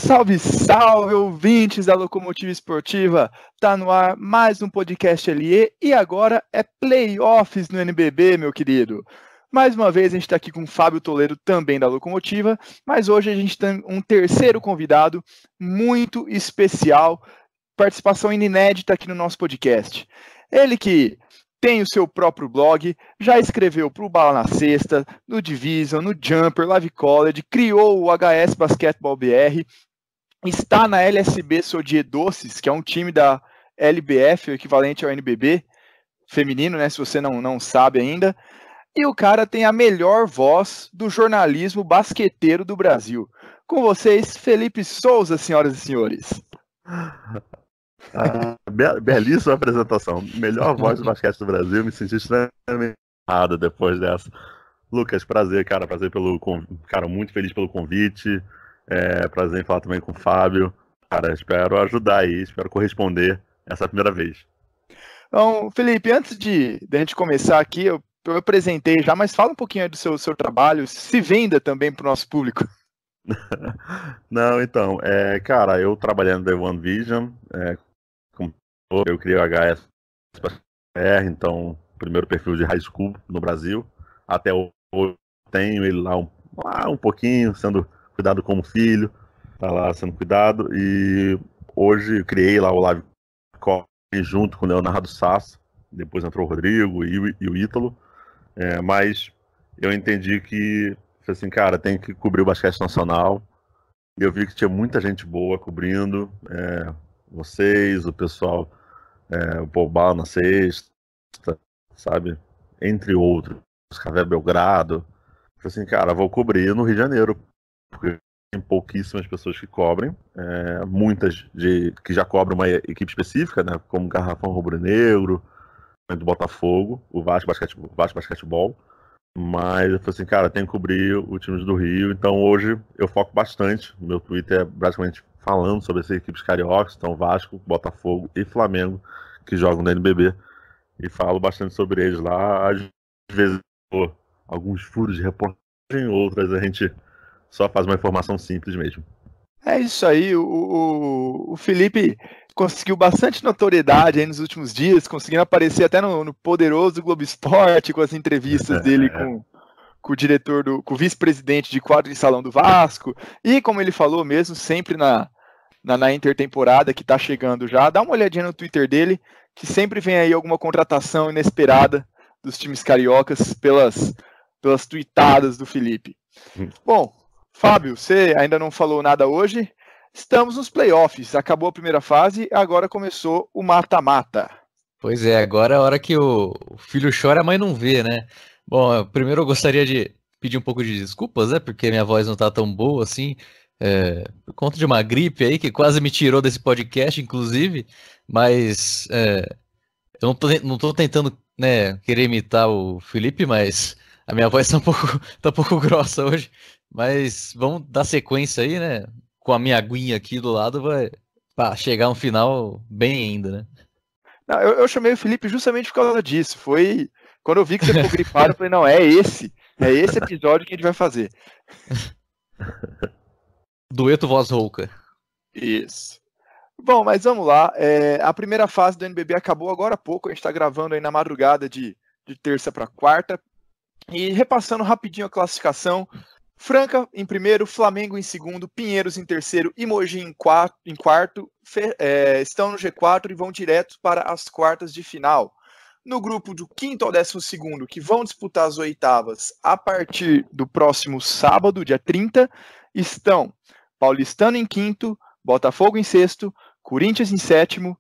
Salve, salve, ouvintes da Locomotiva Esportiva! Tá no ar mais um podcast LE e agora é playoffs no NBB, meu querido. Mais uma vez a gente está aqui com o Fábio Toledo, também da Locomotiva, mas hoje a gente tem um terceiro convidado muito especial, participação inédita aqui no nosso podcast. Ele que tem o seu próprio blog, já escreveu para o Bala na Sexta, no Division, no Jumper, Live College, criou o HS Basketball BR, está na LSB Sodier Doces, que é um time da LBF, o equivalente ao NBB feminino, né, se você não sabe ainda. E o cara tem a melhor voz do jornalismo basqueteiro do Brasil. Com vocês, Felipe Souza, senhoras e senhores. Belíssima apresentação. Melhor voz do basquete do Brasil. Me senti extremamente honrado depois dessa. Lucas, prazer, cara. Cara, muito feliz pelo convite. Prazer em falar também com o Fábio. Cara, espero ajudar aí, espero corresponder essa primeira vez. Então, Felipe, antes de a gente começar aqui, eu apresentei já, mas fala um pouquinho aí do seu trabalho, se venda também para o nosso público. Não, então, cara, eu trabalhando no The One Vision, eu criei o HS BR, então, primeiro perfil de high school no Brasil. Até hoje tenho ele lá um pouquinho, sendo cuidado como filho, tá lá sendo cuidado. E hoje eu criei lá o Live College junto com o Leonardo Sasso, depois entrou o Rodrigo e o Ítalo. Mas eu entendi que, assim, cara, tem que cobrir o basquete nacional. E eu vi que tinha muita gente boa cobrindo, vocês, o pessoal, o Bala na Sexta, sabe? Entre outros, Café Belgrado. Falei assim, cara, vou cobrir no Rio de Janeiro, porque tem pouquíssimas pessoas que cobrem, muitas que já cobrem uma equipe específica, né? Como Garrafão Rubro-Negro, do Botafogo, o Vasco Basquetebol. Mas eu falei assim, cara, tem que cobrir o time do Rio. Então hoje eu foco bastante. Meu Twitter é basicamente falando sobre essas equipes cariocas, então Vasco, Botafogo e Flamengo, que jogam na NBB. E falo bastante sobre eles lá. Às vezes alguns furos de reportagem, outras a gente só faz uma informação simples mesmo. É isso aí, o Felipe conseguiu bastante notoriedade aí nos últimos dias, conseguindo aparecer até no poderoso Globo Esporte, com as entrevistas dele com o diretor, com o vice-presidente de quadro de salão do Vasco, e como ele falou mesmo, sempre na intertemporada que tá chegando já, dá uma olhadinha no Twitter dele, que sempre vem aí alguma contratação inesperada dos times cariocas pelas tweetadas do Felipe. Bom, Fábio, você ainda não falou nada hoje. Estamos nos playoffs. Acabou a primeira fase, agora começou o mata-mata. Pois é, agora é a hora que o filho chora, a mãe não vê, né? Bom, primeiro eu gostaria de pedir um pouco de desculpas, né? Porque minha voz não tá tão boa assim, por conta de uma gripe aí que quase me tirou desse podcast, inclusive. Mas eu não tô tentando, né, querer imitar o Felipe, mas a minha voz tá um pouco grossa hoje. Mas vamos dar sequência aí, né? Com a minha aguinha aqui do lado, vai chegar um final bem ainda, né? Não, eu chamei o Felipe justamente por causa disso. Foi quando eu vi que você ficou gripado, eu falei, não, é esse episódio que a gente vai fazer. Dueto voz rouca. Isso. Bom, mas vamos lá. A primeira fase do NBB acabou agora há pouco. A gente está gravando aí na madrugada de terça para quarta. E repassando rapidinho a classificação. Franca em primeiro, Flamengo em segundo, Pinheiros em terceiro e Mogi em quarto, estão no G4 e vão direto para as quartas de final. No grupo do quinto ao 12º, que vão disputar as oitavas a partir do próximo sábado, dia 30, estão Paulistano em quinto, Botafogo em sexto, Corinthians em sétimo,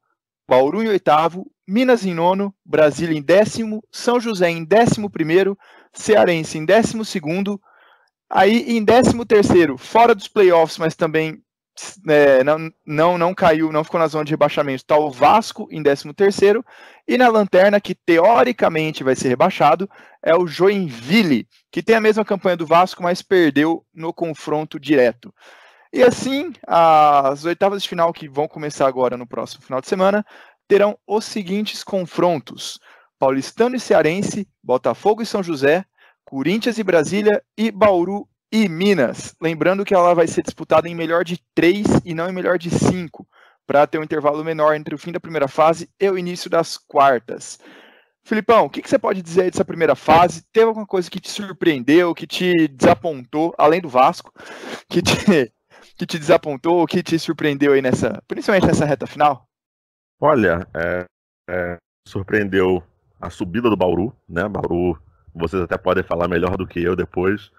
Bauru em oitavo, Minas em nono, Brasília em décimo, São José em 11º, Cearense em 12º, aí em 13º, fora dos playoffs, mas também não caiu, não ficou na zona de rebaixamento, está o Vasco em 13º, e na lanterna, que teoricamente vai ser rebaixado, é o Joinville, que tem a mesma campanha do Vasco, mas perdeu no confronto direto. E assim, as oitavas de final que vão começar agora no próximo final de semana, terão os seguintes confrontos: Paulistano e Cearense, Botafogo e São José, Corinthians e Brasília e Bauru e Minas. Lembrando que ela vai ser disputada em melhor de 3 e não em melhor de 5, para ter um intervalo menor entre o fim da primeira fase e o início das quartas. Filipão, o que você pode dizer aí dessa primeira fase? Teve alguma coisa que te surpreendeu, que te desapontou, além do Vasco, que te desapontou, que te surpreendeu aí principalmente nessa reta final? Olha, surpreendeu a subida do Bauru, né? Bauru, vocês até podem falar melhor do que eu depois,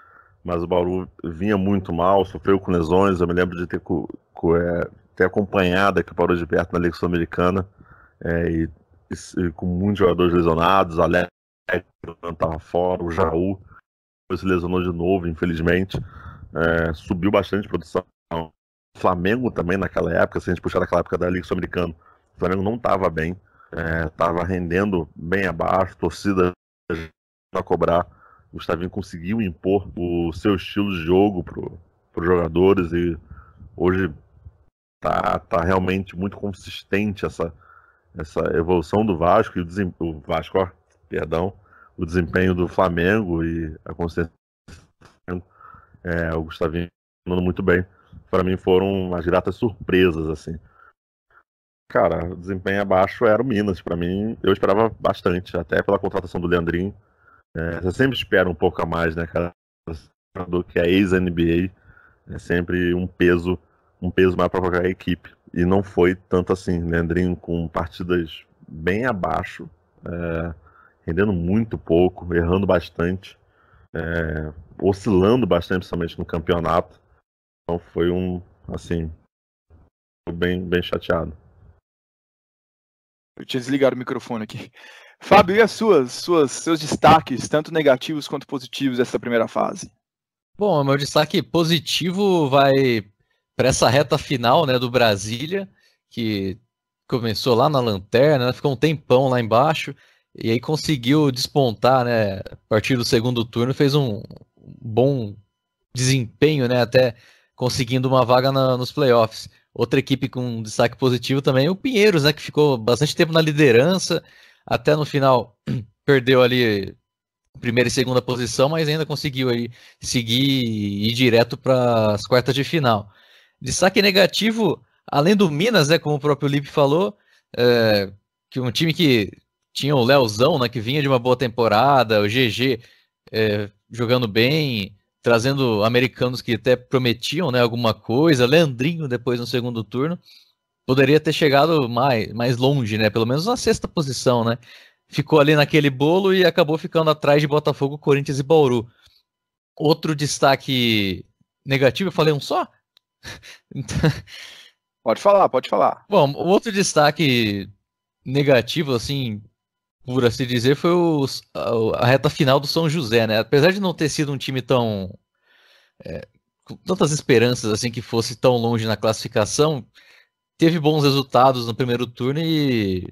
mas o Bauru vinha muito mal, sofreu com lesões. Eu me lembro de ter acompanhado aqui o Bauru de perto na Liga Sul-Americana, e com muitos jogadores lesionados. O Alex estava fora, o Jaú se lesionou de novo, infelizmente. Subiu bastante de produção. O Flamengo também naquela época, se a gente puxar daquela época da Liga Sul-Americana, o Flamengo não estava bem, estava rendendo bem abaixo, torcida a cobrar. O Gustavinho conseguiu impor o seu estilo de jogo para os jogadores, e hoje tá realmente muito consistente essa evolução do Vasco, e o desempenho do Flamengo e a consistência do Flamengo. O Gustavinho andando muito bem. Para mim foram umas gratas surpresas, assim. Cara, o desempenho abaixo era o Minas. Para mim, eu esperava bastante, até pela contratação do Leandrinho. Você sempre espera um pouco a mais, né, cara? Do que a ex-NBA, é sempre um peso maior para qualquer equipe. E não foi tanto assim. Leandrinho com partidas bem abaixo, rendendo muito pouco, errando bastante, oscilando bastante, principalmente no campeonato. Então foi bem chateado. Eu tinha desligado o microfone aqui. Fábio, e seus destaques, tanto negativos quanto positivos, dessa primeira fase? Bom, o meu destaque positivo vai para essa reta final, né, do Brasília, que começou lá na lanterna, né, ficou um tempão lá embaixo, e aí conseguiu despontar, né, a partir do segundo turno, fez um bom desempenho, né, até conseguindo uma vaga nos playoffs. Outra equipe com destaque positivo também, o Pinheiros, né, que ficou bastante tempo na liderança, até no final perdeu ali primeira e segunda posição, mas ainda conseguiu aí seguir e ir direto para as quartas de final. Destaque negativo, além do Minas, né, como o próprio Lipe falou, que um time que tinha o Leozão, né, que vinha de uma boa temporada, o GG jogando bem, trazendo americanos que até prometiam, né, alguma coisa, Leandrinho depois no segundo turno, poderia ter chegado mais longe, né, pelo menos na sexta posição, né, ficou ali naquele bolo e acabou ficando atrás de Botafogo, Corinthians e Bauru. Outro destaque negativo, eu falei um só? Pode falar. Bom, o outro destaque negativo, assim, por assim dizer, foi a reta final do São José, né? Apesar de não ter sido um time tão com tantas esperanças assim que fosse tão longe na classificação, teve bons resultados no primeiro turno e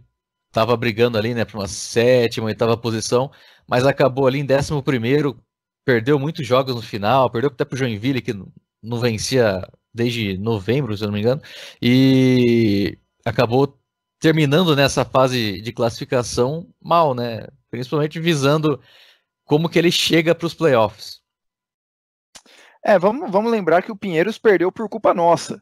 estava brigando ali, né, para uma sétima, oitava posição, mas acabou ali em 11º, perdeu muitos jogos no final, perdeu até para o Joinville, que não vencia desde novembro, se eu não me engano, e acabou terminando nessa fase de classificação mal, né? Principalmente visando como que ele chega para os playoffs. Vamos lembrar que o Pinheiros perdeu por culpa nossa.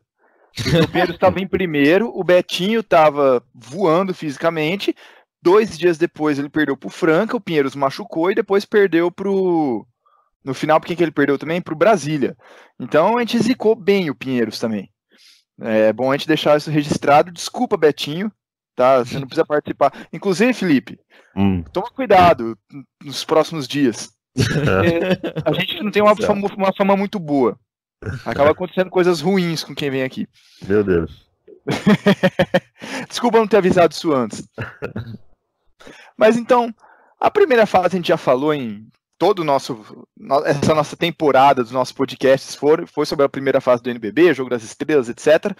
O Pinheiros estava em primeiro, o Betinho estava voando fisicamente, 2 dias depois ele perdeu para o Franca, o Pinheiros machucou e depois perdeu no final, por quem que ele perdeu também? Para o Brasília. Então a gente zicou bem o Pinheiros também. É bom a gente deixar isso registrado. Desculpa, Betinho, tá? Você não precisa participar. Inclusive, Felipe, toma cuidado nos próximos dias. A gente não tem uma fama muito boa. Acaba acontecendo coisas ruins com quem vem aqui. Meu Deus. Desculpa não ter avisado isso antes. Mas então, a primeira fase a gente já falou em todo essa nossa temporada dos nossos podcasts foi sobre a primeira fase do NBB, Jogo das Estrelas, etc.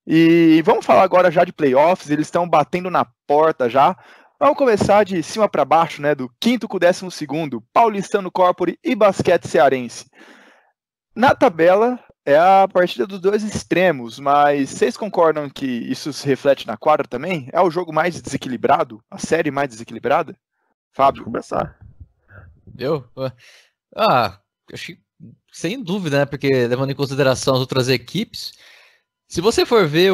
E vamos falar agora já de playoffs, eles estão batendo na porta já. Vamos começar de cima para baixo, né, do 5º com o 12º, Paulistano Corpore e Basquete Cearense. Na tabela é a partida dos dois extremos, mas vocês concordam que isso se reflete na quadra também? É o jogo mais desequilibrado? A série mais desequilibrada? Fábio? Pode começar. Eu? Acho que sem dúvida, né? Porque levando em consideração as outras equipes, se você for ver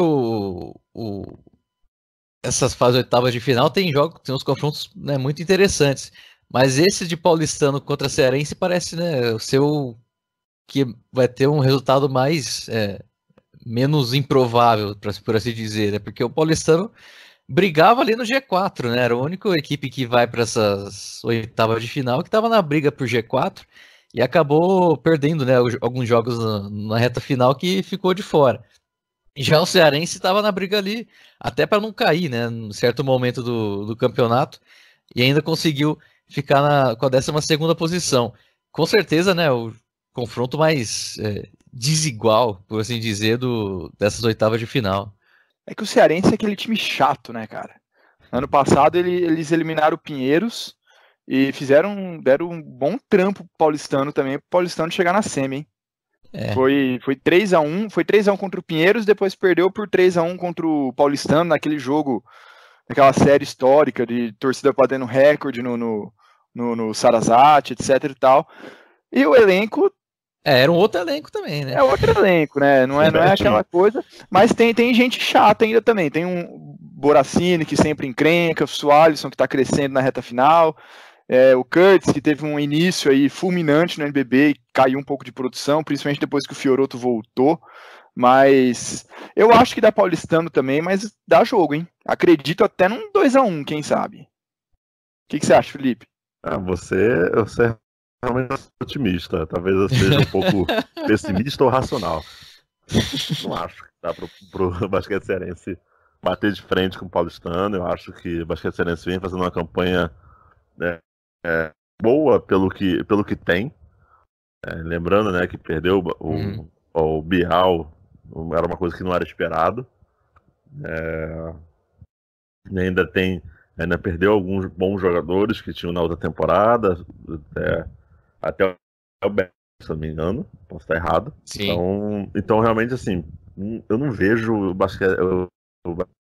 essas fases oitavas de final, tem uns confrontos, né, muito interessantes. Mas esse de Paulistano contra Cearense parece, né, o seu que vai ter um resultado menos improvável, por assim dizer, né? Porque o Paulistano brigava ali no G4, né? Era a única equipe que vai para essas oitavas de final que estava na briga por G4 e acabou perdendo, né, alguns jogos na reta final que ficou de fora. Já o Cearense estava na briga ali, até para não cair, né, em certo momento do campeonato, e ainda conseguiu ficar com a 12ª posição. Com certeza, né, o confronto mais desigual, por assim dizer, dessas oitavas de final. É que o Cearense é aquele time chato, né, cara? Ano passado eles eliminaram o Pinheiros e deram um bom trampo pro Paulistano também, pro Paulistano chegar na semi, hein? Foi 3-1, foi 3-1 contra o Pinheiros, depois perdeu por 3-1 contra o Paulistano, naquele jogo, naquela série histórica de torcida batendo recorde no Sarasate, etc e tal. E o elenco... era um outro elenco também, né? É outro elenco, né? Não é aquela coisa, mas tem gente chata ainda também. Tem um Boracini que sempre encrenca, o Sualisson que tá crescendo na reta final, o Curtis, que teve um início aí fulminante no NBB e caiu um pouco de produção, principalmente depois que o Fioroto voltou. Mas eu acho que dá Paulistano também, mas dá jogo, hein? Acredito até num 2-1, quem sabe. O que você acha, Felipe? Você é realmente otimista. Talvez eu seja um pouco pessimista ou racional. Não acho que dá pro Basquete Cearense bater de frente com o Paulistano. Eu acho que o Basquete Cearense vem fazendo uma campanha boa pelo que tem. Lembrando, né, que perdeu o Bial, era uma coisa que não era esperado. Ainda perdeu alguns bons jogadores que tinham na outra temporada, até o Beto, se não me engano, posso estar errado. Então realmente, assim, eu não vejo o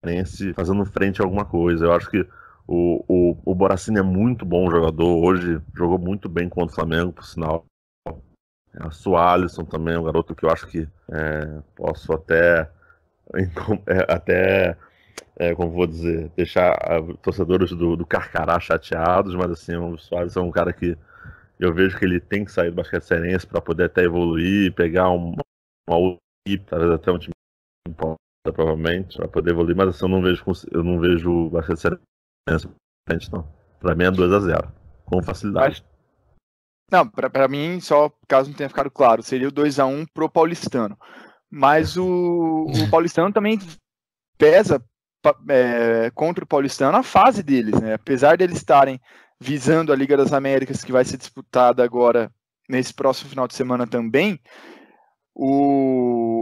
Cearense fazendo frente a alguma coisa. Eu acho que o Boracini é muito bom jogador, hoje jogou muito bem contra o Flamengo, por sinal. O Sualisson também é um garoto que eu acho que posso até como vou dizer, deixar torcedores do Carcará chateados, mas assim, o Suárez é um cara que eu vejo que ele tem que sair do basquete cearense para poder até evoluir, pegar uma outra equipe, talvez até um time provavelmente, para poder evoluir, mas assim, eu não vejo o basquete cearense frente, não. Para mim é 2-0, com facilidade. Não, para mim, só caso não tenha ficado claro, seria o 2-1 pro Paulistano. Mas o Paulistano também pesa contra o Paulistano a fase deles, né? Apesar deles estarem visando a Liga das Américas, que vai ser disputada agora nesse próximo final de semana também,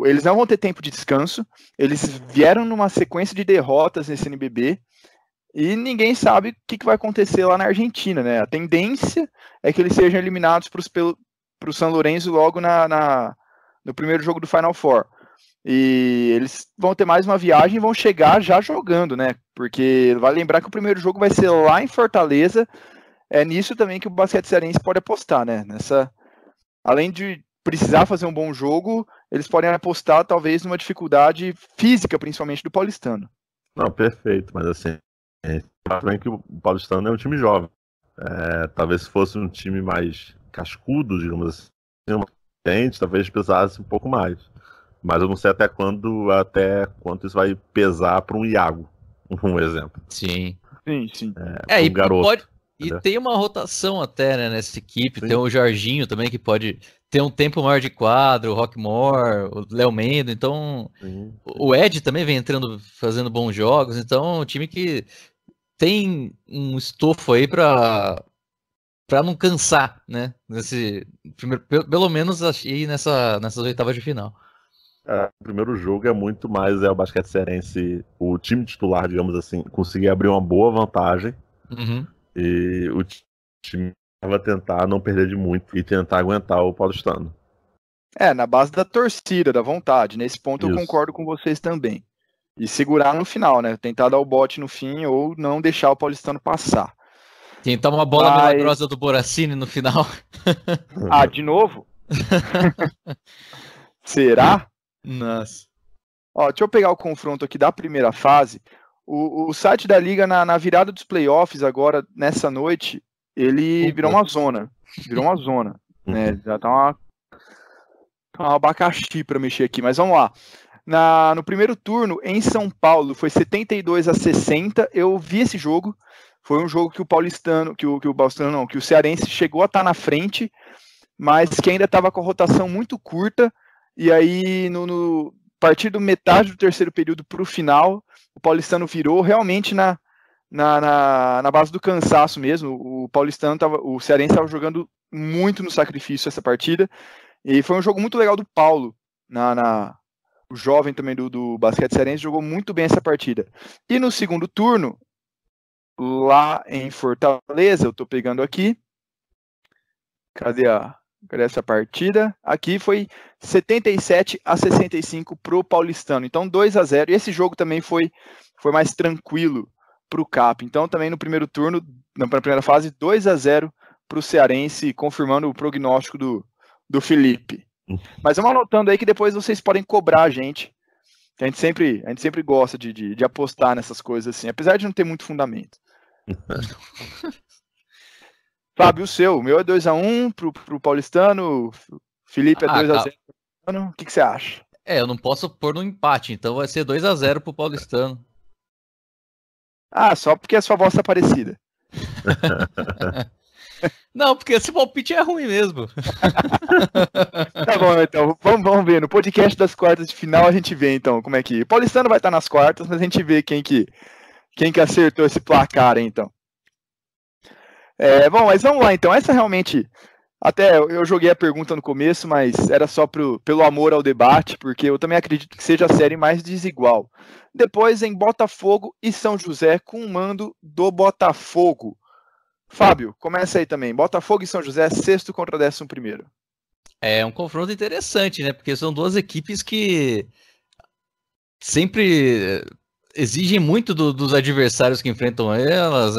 eles não vão ter tempo de descanso, eles vieram numa sequência de derrotas nesse NBB, e ninguém sabe o que vai acontecer lá na Argentina, né? A tendência é que eles sejam eliminados para o São Lourenço logo no primeiro jogo do Final Four. E eles vão ter mais uma viagem e vão chegar já jogando, né? Porque vai lembrar que o primeiro jogo vai ser lá em Fortaleza. É nisso também que o basquete cearense pode apostar, né? Além de precisar fazer um bom jogo, eles podem apostar talvez numa dificuldade física, principalmente do Paulistano. Não, perfeito, mas assim, também que o Paulistano é um time jovem. Talvez se fosse um time mais cascudo, digamos assim, talvez pesasse um pouco mais. Mas eu não sei até quanto isso vai pesar para um Iago, um exemplo. Sim. Um garoto. E tem uma rotação até, né, nessa equipe. Sim. Tem o Jorginho também, que pode ter um tempo maior de quadro, o Rockmore, o Léo Mendo. Então, sim. O Ed também vem entrando, fazendo bons jogos. Então, um time que tem um estofo aí para não cansar, né? Pelo menos aí nessas oitavas de final. O primeiro jogo é muito mais o basquete cearense, o time titular, digamos assim, conseguir abrir uma boa vantagem. Uhum. E o time vai tentar não perder de muito e tentar aguentar o Paulistano. Na base da torcida, da vontade. Nesse ponto eu concordo com vocês também. E segurar no final, né? Tentar dar o bote no fim ou não deixar o Paulistano passar. Tentar uma bola milagrosa do Boracini no final. De novo? Será? Nossa. Ó, deixa eu pegar o confronto aqui da primeira fase. O site da Liga, na virada dos playoffs, agora, nessa noite, ele virou uma zona. Virou uma zona. Né? Já tá um abacaxi para mexer aqui, mas vamos lá. No primeiro turno, em São Paulo, foi 72-60. Eu vi esse jogo. Foi um jogo que o paulistano, que o cearense chegou a estar na frente, mas que ainda estava com a rotação muito curta. E aí, a partir do metade do terceiro período para o final, o paulistano virou realmente na base do cansaço mesmo. O cearense estava jogando muito no sacrifício essa partida. E foi um jogo muito legal do Paulo. O jovem também do basquete cearense jogou muito bem essa partida. E no segundo turno, lá em Fortaleza, eu estou pegando aqui. Cadê essa partida? Aqui foi 77-65 para o paulistano. Então 2-0. E esse jogo também foi mais tranquilo para o Cap. Então também no primeiro turno, na primeira fase, 2-0 para o cearense, confirmando o prognóstico do Felipe. Mas vamos anotando aí que depois vocês podem cobrar a gente. A gente sempre gosta de apostar nessas coisas assim, apesar de não ter muito fundamento. Fábio, o meu é 2-1 pro paulistano, Felipe é 2-0. O que você acha? Eu não posso pôr no empate, então vai ser 2-0 pro paulistano. Só porque a sua voz tá parecida. Não, porque esse palpite é ruim mesmo. Tá bom, então. Vamos ver. No podcast das quartas de final a gente vê, então, como é que... O paulistano vai estar nas quartas, mas a gente vê quem que acertou esse placar, então. Bom, mas vamos lá, então. Essa realmente... Até eu joguei a pergunta no começo, mas era só pelo amor ao debate, porque eu também acredito que seja a série mais desigual. Depois, em Botafogo e São José, com o mando do Botafogo. Fábio, começa aí também. Botafogo e São José, 6º contra 11º. É um confronto interessante, né? Porque são duas equipes que sempre exigem muito dos adversários que enfrentam elas.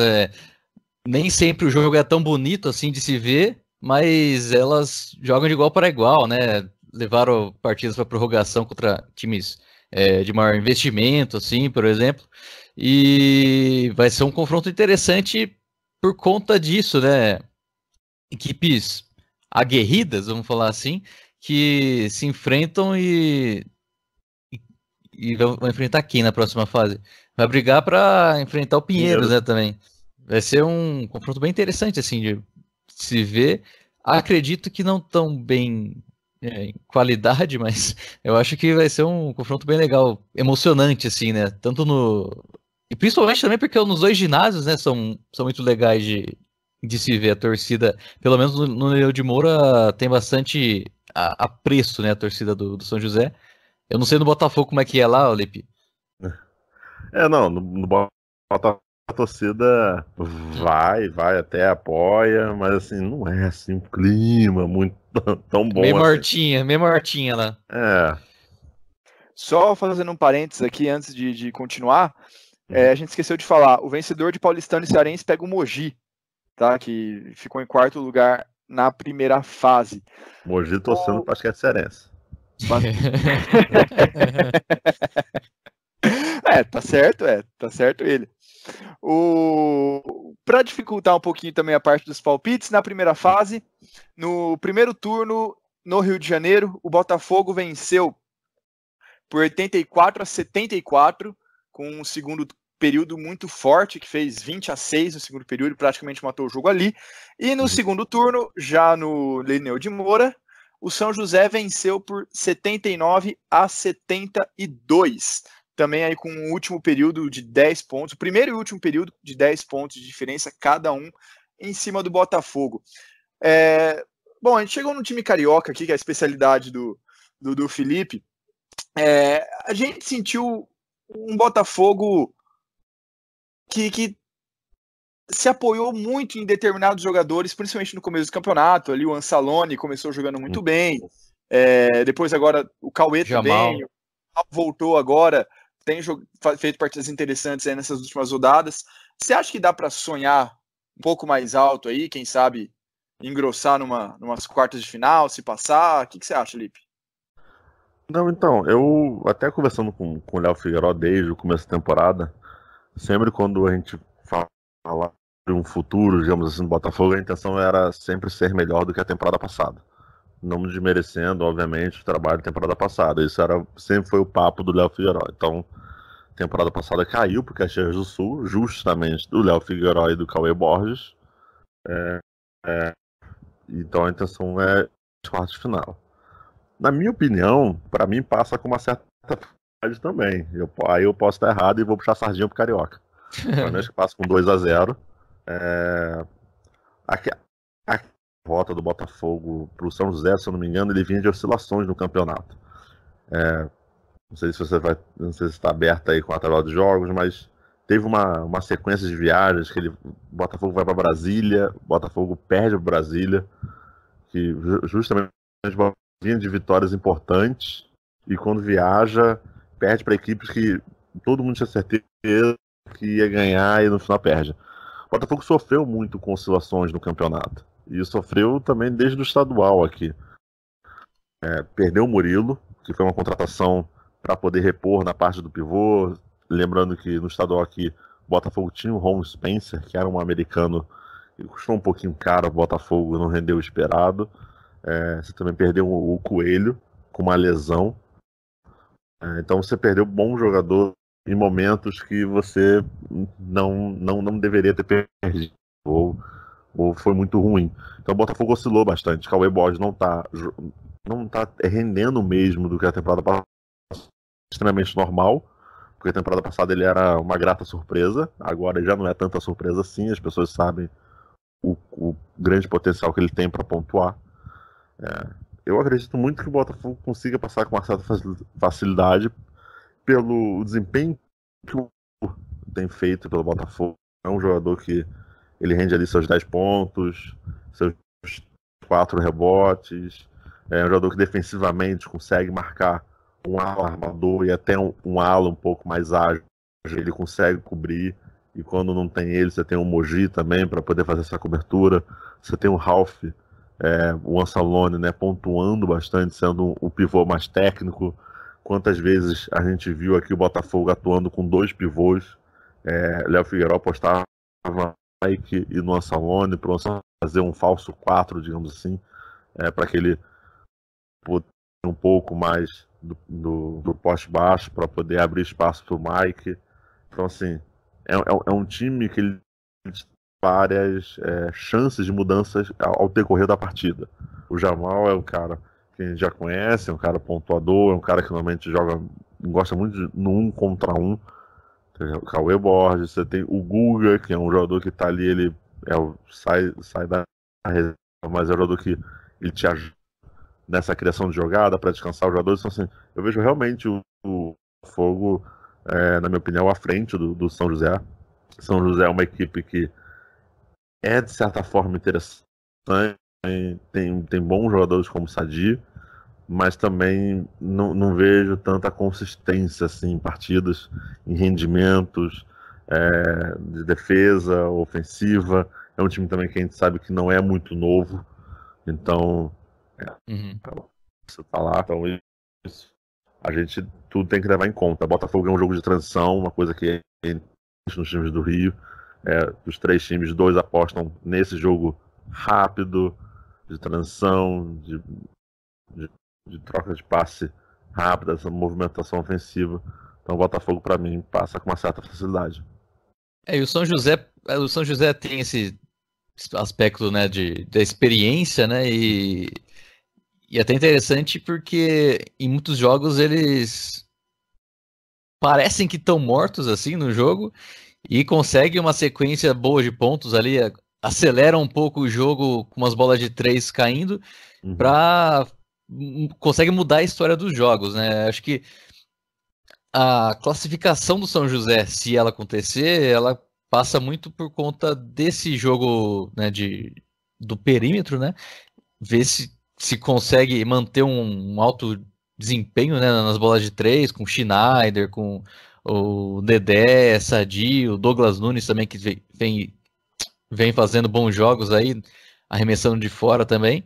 Nem sempre o jogo é tão bonito assim de se ver, mas elas jogam de igual para igual, né? Levaram partidas para prorrogação contra times de maior investimento, assim, por exemplo. E vai ser um confronto interessante por conta disso, né? Equipes aguerridas, vamos falar assim, que se enfrentam e vão enfrentar quem na próxima fase? Vai brigar para enfrentar o Pinheiros, né, também. Vai ser um confronto bem interessante, assim, de se ver. Acredito que não tão bem em qualidade, mas eu acho que vai ser um confronto bem legal, emocionante, assim, né? Tanto e principalmente também porque nos dois ginásios, né, são muito legais de se ver. A torcida, pelo menos no Nereu de Moura, tem bastante apreço, né, a torcida do São José. Eu não sei no Botafogo como é que é lá, Lipe. Não, no Botafogo a torcida vai até apoia, mas assim, não é assim um clima muito tão bom. Meio mortinha lá. Só fazendo um parênteses aqui antes de continuar, a gente esqueceu de falar, o vencedor de Paulistano e Cearense pega o Mogi, tá? Que ficou em 4º lugar na primeira fase. Mogi torcendo para basquete cearense. Tá certo ele. Para dificultar um pouquinho também a parte dos palpites, na primeira fase, no primeiro turno no Rio de Janeiro, o Botafogo venceu por 84-74, com um segundo período muito forte, que fez 20-6 no segundo período, praticamente matou o jogo ali. E no segundo turno, já no Nereu de Moura, o São José venceu por 79-72. Também aí com um último período de 10 pontos, o primeiro e último período de 10 pontos de diferença cada um em cima do Botafogo. Bom, a gente chegou no time carioca aqui, que é a especialidade do Felipe. A gente sentiu um Botafogo que se apoiou muito em determinados jogadores, principalmente no começo do campeonato. Ali o Ansaloni começou jogando muito bem. Depois agora o Cauê também. O voltou agora. Tem feito partidas interessantes aí nessas últimas rodadas. Você acha que dá para sonhar um pouco mais alto aí? Quem sabe engrossar numas quartas de final, se passar? O que você acha, Lipe? Não, então, eu até conversando com o Léo Figueiró desde o começo da temporada, sempre quando a gente fala de um futuro, digamos assim, do Botafogo, a intenção era sempre ser melhor do que a temporada passada. Não desmerecendo, obviamente, o trabalho da temporada passada. Isso sempre foi o papo do Léo Figueiró. Então, a temporada passada caiu pro Caxias do Sul, justamente do Léo Figueiró e do Cauê Borges. Então a intenção é as quartas de final. Na minha opinião, para mim passa com uma certa facilidade também. Aí eu posso estar errado e vou puxar a sardinha pro Carioca. Para mim acho que passa com 2-0. A volta do Botafogo pro São José, se eu não me engano, ele vinha de oscilações no campeonato. Não sei se não sei se está aberto aí com a tabela de jogos, mas teve uma sequência de viagens que o Botafogo vai para Brasília, o Botafogo perde para Brasília, que justamente vinha de vitórias importantes, e quando viaja, perde para equipes que todo mundo tinha certeza que ia ganhar e no final perde. O Botafogo sofreu muito com oscilações no campeonato, e sofreu também desde o estadual aqui. Perdeu o Murilo, que foi uma contratação para poder repor na parte do pivô. Lembrando que no estadual aqui, o Botafogo tinha o Ron Spencer, que era um americano que custou um pouquinho caro, o Botafogo não rendeu o esperado. Você também perdeu o Coelho, com uma lesão. Então você perdeu um bom jogador em momentos que você não deveria ter perdido, ou foi muito ruim. Então o Botafogo oscilou bastante. Cauê Borges não tá rendendo mesmo do que a temporada passada, extremamente normal, porque a temporada passada ele era uma grata surpresa, agora já não é tanta surpresa assim, as pessoas sabem o grande potencial que ele tem para pontuar. Eu acredito muito que o Botafogo consiga passar com uma certa facilidade pelo desempenho que o tem feito pelo Botafogo. É um jogador que ele rende ali seus 10 pontos, seus 4 rebotes, é um jogador que defensivamente consegue marcar um ala armador e até um ala um pouco mais ágil, ele consegue cobrir, e quando não tem ele, você tem o Mogi também para poder fazer essa cobertura, você tem o Ralph, o Ansalone, né, pontuando bastante, sendo o pivô mais técnico. Quantas vezes a gente viu aqui o Botafogo atuando com 2 pivôs, Léo Figueiró postava no Mike e no Ansalone para fazer um falso 4, digamos assim, para que ele pudesse um pouco mais do poste baixo para poder abrir espaço para o Mike. Então, assim, é um time que ele tem várias chances de mudanças ao decorrer da partida. O Jamal é um cara que a gente já conhece, é um cara pontuador, é um cara que normalmente gosta muito no 1 contra 1. O Cauê Borges, você tem o Guga, que é um jogador que está ali, ele sai da reserva, mas é um jogador que ele te ajuda nessa criação de jogada para descansar os jogadores. Então, assim, eu vejo realmente o Fogo, na minha opinião, à frente do São José. São José é uma equipe que é, de certa forma, interessante, tem bons jogadores como o Sadi, mas também não vejo tanta consistência assim, em partidas, em rendimentos, de defesa, ofensiva. É um time também que a gente sabe que não é muito novo, então você tá lá, então isso a gente tudo tem que levar em conta. Botafogo é um jogo de transição, uma coisa que nos times do Rio, dos 3 times, 2 apostam nesse jogo rápido, de transição, de troca de passe rápida, essa movimentação ofensiva. Então o Botafogo, para mim, passa com uma certa facilidade. E o São José tem esse aspecto, né, da experiência, né, e é até interessante porque em muitos jogos eles parecem que estão mortos assim no jogo e conseguem uma sequência boa de pontos ali, aceleram um pouco o jogo com umas bolas de 3 caindo, consegue mudar a história dos jogos, né? Acho que a classificação do São José, se ela acontecer, ela passa muito por conta desse jogo, né, do perímetro, né? Ver se consegue manter um alto desempenho, né, nas bolas de 3, com o Schneider, com o Dedé, Sadi, o Douglas Nunes também, que vem fazendo bons jogos aí. arremessando de fora também,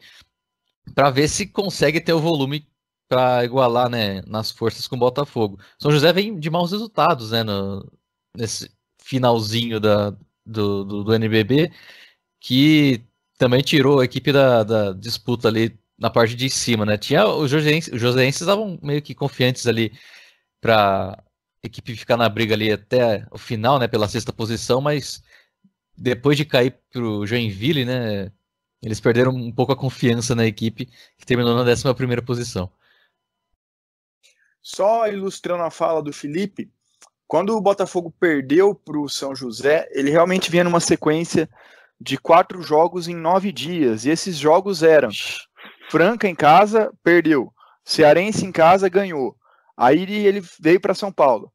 para ver se consegue ter o volume para igualar, né, nas forças com o Botafogo. São José vem de maus resultados, né, nesse finalzinho do NBB, que também tirou a equipe da disputa ali na parte de cima, né? Tinha os joseenses estavam meio que confiantes ali para a equipe ficar na briga ali até o final, né, pela sexta posição, mas depois de cair pro Joinville, né, eles perderam um pouco a confiança na equipe, que terminou na 11ª posição. Só ilustrando a fala do Felipe, quando o Botafogo perdeu para o São José, ele realmente vinha numa sequência de 4 jogos em 9 dias, e esses jogos eram Franca em casa, perdeu, Cearense em casa, ganhou, aí ele veio para São Paulo,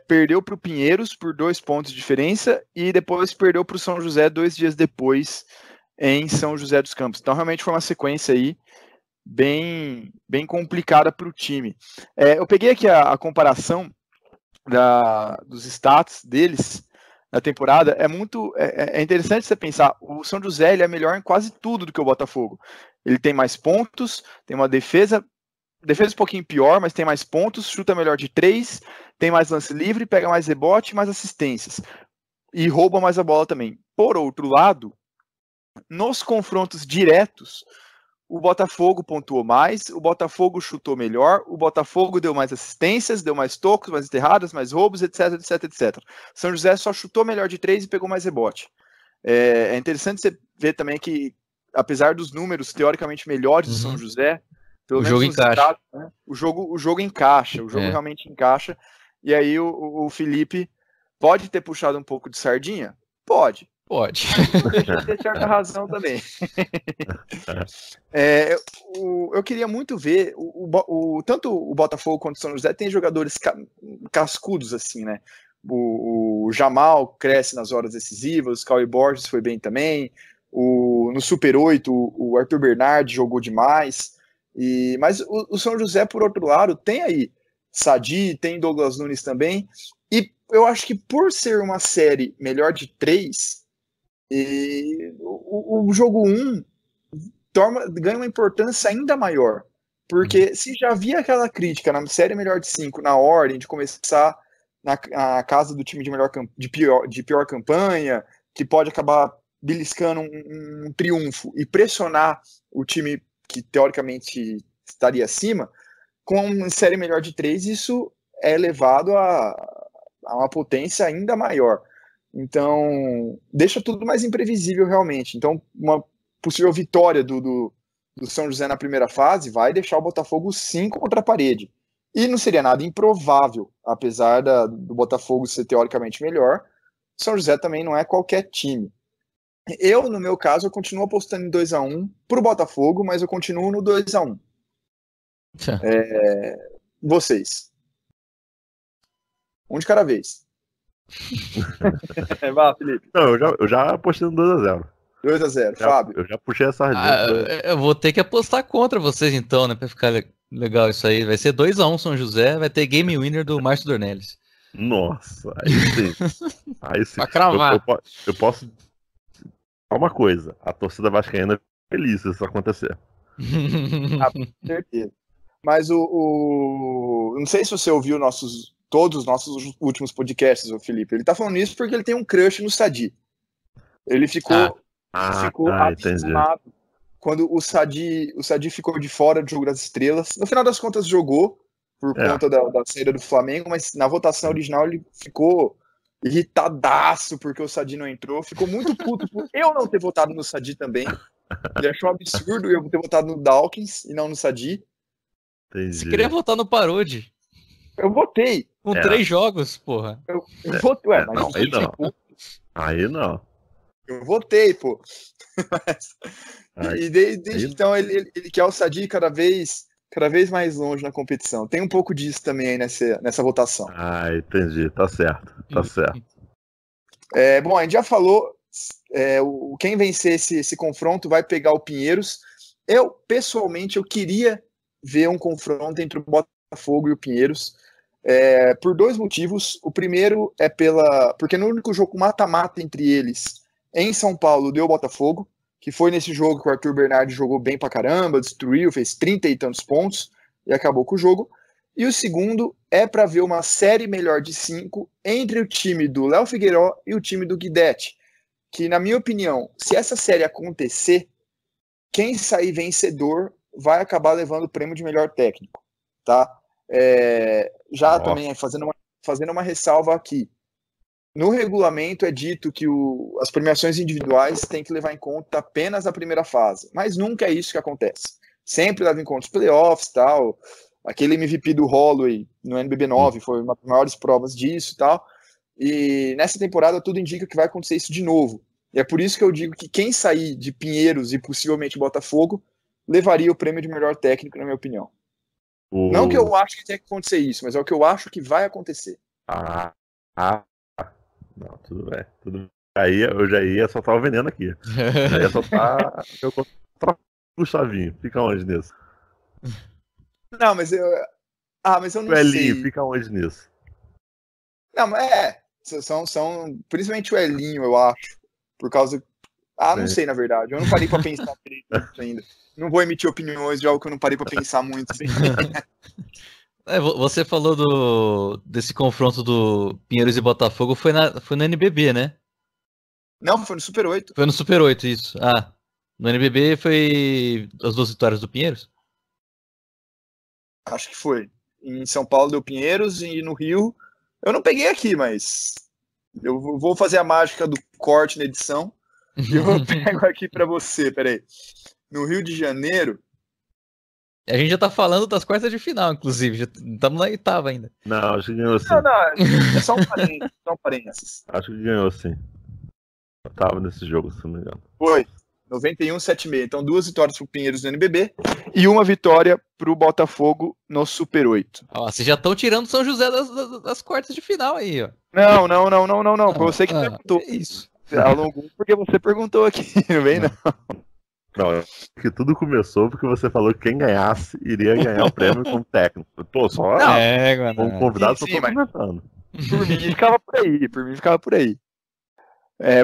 perdeu para o Pinheiros por 2 pontos de diferença, e depois perdeu para o São José 2 dias depois em São José dos Campos. Então realmente foi uma sequência aí bem complicada para o time. Eu peguei aqui a comparação dos stats deles na temporada. É interessante você pensar, o São José ele é melhor em quase tudo do que o Botafogo. Ele tem mais pontos, tem uma defesa um pouquinho pior, mas tem mais pontos, chuta melhor de 3, tem mais lance livre, pega mais rebote, mais assistências e rouba mais a bola também. Por outro lado, nos confrontos diretos, o Botafogo pontuou mais, o Botafogo chutou melhor, o Botafogo deu mais assistências, deu mais tocos, mais enterradas, mais roubos, etc, etc, etc. São José só chutou melhor de 3 e pegou mais rebote. É interessante você ver também que, apesar dos números teoricamente melhores do São José, pelo menos jogo encaixa. Estados, né, o jogo encaixa, o jogo realmente encaixa, e aí o Felipe pode ter puxado um pouco de sardinha? Pode. Não deixa de ter certa razão também. Eu queria muito ver tanto o Botafogo quanto o São José tem jogadores cascudos assim, né? O Jamal cresce nas horas decisivas, o Cauê Borges foi bem também, no Super 8 o Arthur Bernardi jogou demais, mas o São José, por outro lado, tem aí Sadi, tem Douglas Nunes também, e eu acho que por ser uma série melhor de 3, o jogo 1 ganha uma importância ainda maior, porque se já havia aquela crítica na série melhor de 5, na ordem de começar na casa do time de pior campanha, que pode acabar beliscando um triunfo e pressionar o time que teoricamente estaria acima, com uma série melhor de 3, isso é elevado a uma potência ainda maior. Então, deixa tudo mais imprevisível realmente. Então, uma possível vitória do São José na primeira fase vai deixar o Botafogo 5 contra a parede. E não seria nada improvável, apesar do Botafogo ser teoricamente melhor, São José também não é qualquer time. No meu caso, eu continuo apostando em 2-1 pro Botafogo, mas eu continuo no 2-1. Vocês. Um de cada vez. Vá, Felipe. Não, eu já apostei no 2-0. 2-0, Fábio. Eu já puxei essa sardinha. Eu vou ter que apostar contra vocês então, né? Pra ficar legal isso aí. Vai ser 2-1 São José, vai ter game winner do Márcio Dornelles. Nossa, aí sim. Aí sim. Pra cravar. Eu posso falar uma coisa. A torcida vascaína é feliz se isso acontecer. Com certeza. Mas não sei se você ouviu todos os nossos últimos podcasts, o Felipe. Ele tá falando isso porque ele tem um crush no Sadi. Ele ficou abismado quando o Sadi ficou de fora do Jogo das Estrelas. No final das contas jogou por conta da saída do Flamengo, mas na votação original ele ficou irritadaço porque o Sadi não entrou. Ficou muito puto por eu não ter votado no Sadi também. Ele achou um absurdo eu ter votado no Dawkins e não no Sadi. Você queria votar no Parodi? Eu votei. Com 3 jogos, porra. Eu votei, mas não, aí não. Eu votei, pô. E desde então ele quer o Sadi cada vez mais longe na competição. Tem um pouco disso também aí nessa votação. Entendi. Tá certo. Bom, a gente já falou. Quem vencer esse confronto vai pegar o Pinheiros. Pessoalmente, eu queria ver um confronto entre o Botafogo e o Pinheiros. Por 2 motivos. O primeiro é porque no único jogo mata-mata entre eles, em São Paulo, deu o Botafogo. que foi nesse jogo que o Arthur Bernardi jogou bem pra caramba, destruiu, fez 30 e tantos pontos e acabou com o jogo. E o segundo é para ver uma série melhor de 5 entre o time do Léo Figueiró e o time do Guidetti, que, na minha opinião, se essa série acontecer, quem sair vencedor vai acabar levando o prêmio de melhor técnico, tá? Já também fazendo uma ressalva aqui. No regulamento é dito que as premiações individuais têm que levar em conta apenas a primeira fase, mas nunca é isso que acontece. Sempre leva em conta os playoffs e tal. Aquele MVP do Holloway no NBB 9 foi uma das maiores provas disso e tal. E nessa temporada tudo indica que vai acontecer isso de novo. E é por isso que eu digo que quem sair de Pinheiros e possivelmente Botafogo levaria o prêmio de melhor técnico, na minha opinião. Não que eu acho que tenha que acontecer isso, mas é o que eu acho que vai acontecer. Não, tudo bem. Aí eu já ia soltar o veneno aqui. Já ia soltar o Gustavinho. Fica onde nisso? Não, mas eu não Elinho, sei. fica onde nisso? Não, são principalmente o Elinho, eu acho. Por causa. Não sei, na verdade. Eu não parei pra pensar muito ainda. Não vou emitir opiniões de algo que eu não parei pra pensar muito. Você falou desse confronto do Pinheiros e Botafogo, foi no NBB, né? Não, foi no Super 8. Foi no Super 8, isso. No NBB foi as 2 vitórias do Pinheiros? Acho que foi. Em São Paulo deu Pinheiros e no Rio. Eu não peguei aqui, mas eu vou fazer a mágica do corte na edição e eu pego aqui pra você. Peraí. No Rio de Janeiro. A gente já tá falando das quartas de final, inclusive. Já estamos na 8ª ainda. Não, acho que ganhou sim. Não, é só um parênteses. Acho que ganhou sim. Eu tava nesse jogo, se não me engano. Foi. 91-76. Então 2 vitórias pro Pinheiros no NBB e 1 vitória pro Botafogo no Super 8. Vocês já estão tirando São José das quartas de final aí, ó. Não. Foi você que perguntou. É isso. Alongou porque você perguntou aqui, não vem não. Não, que tudo começou porque você falou que quem ganhasse iria ganhar o prêmio como técnico. Pô, só como convidado, só tô começando. Por mim ficava por aí.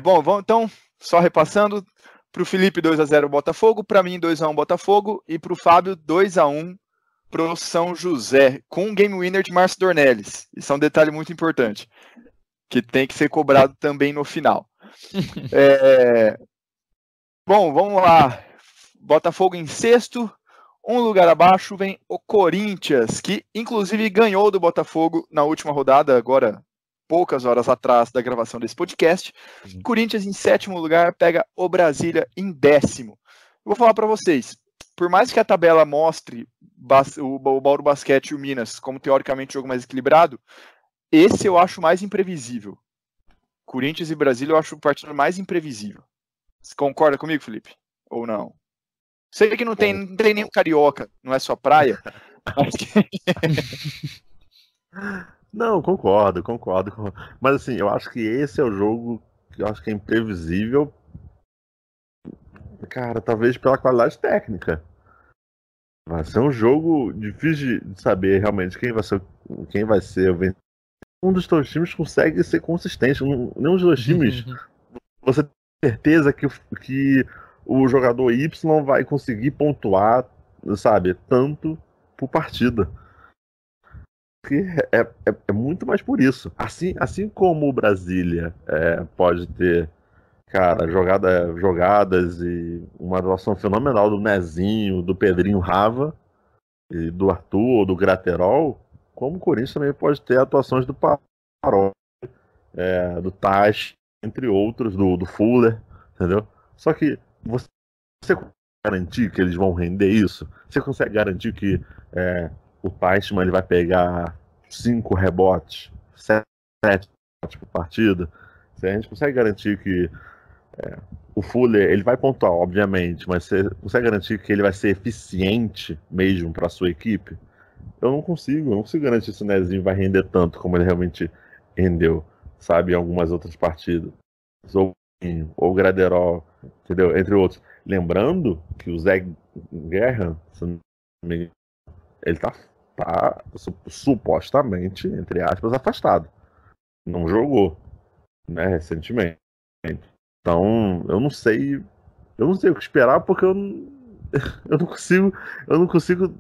Bom, vamos então, só repassando. Pro Felipe 2-0 Botafogo, pra mim 2-1 Botafogo e pro Fábio 2-1 pro São José, com um game winner de Márcio Dornelles. Isso é um detalhe muito importante, que tem que ser cobrado também no final. Bom, vamos lá. Botafogo em sexto, um lugar abaixo vem o Corinthians, que inclusive ganhou do Botafogo na última rodada, agora poucas horas atrás da gravação desse podcast. Corinthians em 7º lugar pega o Brasília em 10º. Vou falar para vocês, por mais que a tabela mostre o Bauru Basquete e o Minas como teoricamente o jogo mais equilibrado, esse eu acho mais imprevisível. Corinthians e Brasília eu acho o partido mais imprevisível. Você concorda comigo, Felipe? Ou não? Sei que não tem nenhum carioca, não é sua praia. Não, concordo. Mas assim, eu acho que esse é o jogo que eu acho que é imprevisível. Cara, talvez pela qualidade técnica. Vai ser um jogo difícil de saber realmente quem vai ser o vencedor. Um dos dois times consegue ser consistente. Nenhum dos dois times você tem certeza que o jogador Y vai conseguir pontuar, sabe, tanto por partida. É muito mais por isso. Assim como o Brasília pode ter, cara, jogadas e uma atuação fenomenal do Nezinho, do Pedrinho Rava, e do Arthur, do Graterol, como o Corinthians também pode ter atuações do Parol, do Tach, entre outros, do Fuller, entendeu? Só que você consegue garantir que eles vão render isso? Você consegue garantir que o Teichmann ele vai pegar 5 rebotes, 7 rebotes por partida? A gente consegue garantir que o Fuller ele vai pontuar, obviamente, mas você consegue garantir que ele vai ser eficiente mesmo para a sua equipe? Eu não consigo garantir se o Nezinho vai render tanto como ele realmente rendeu, sabe, em algumas outras partidas. Ou o Graterol, entendeu? Entre outros. Lembrando que o Zé Guerra, se não me engano, ele tá supostamente, entre aspas, afastado. Não jogou, né, recentemente. Então, eu não sei Eu não sei o que esperar porque eu não consigo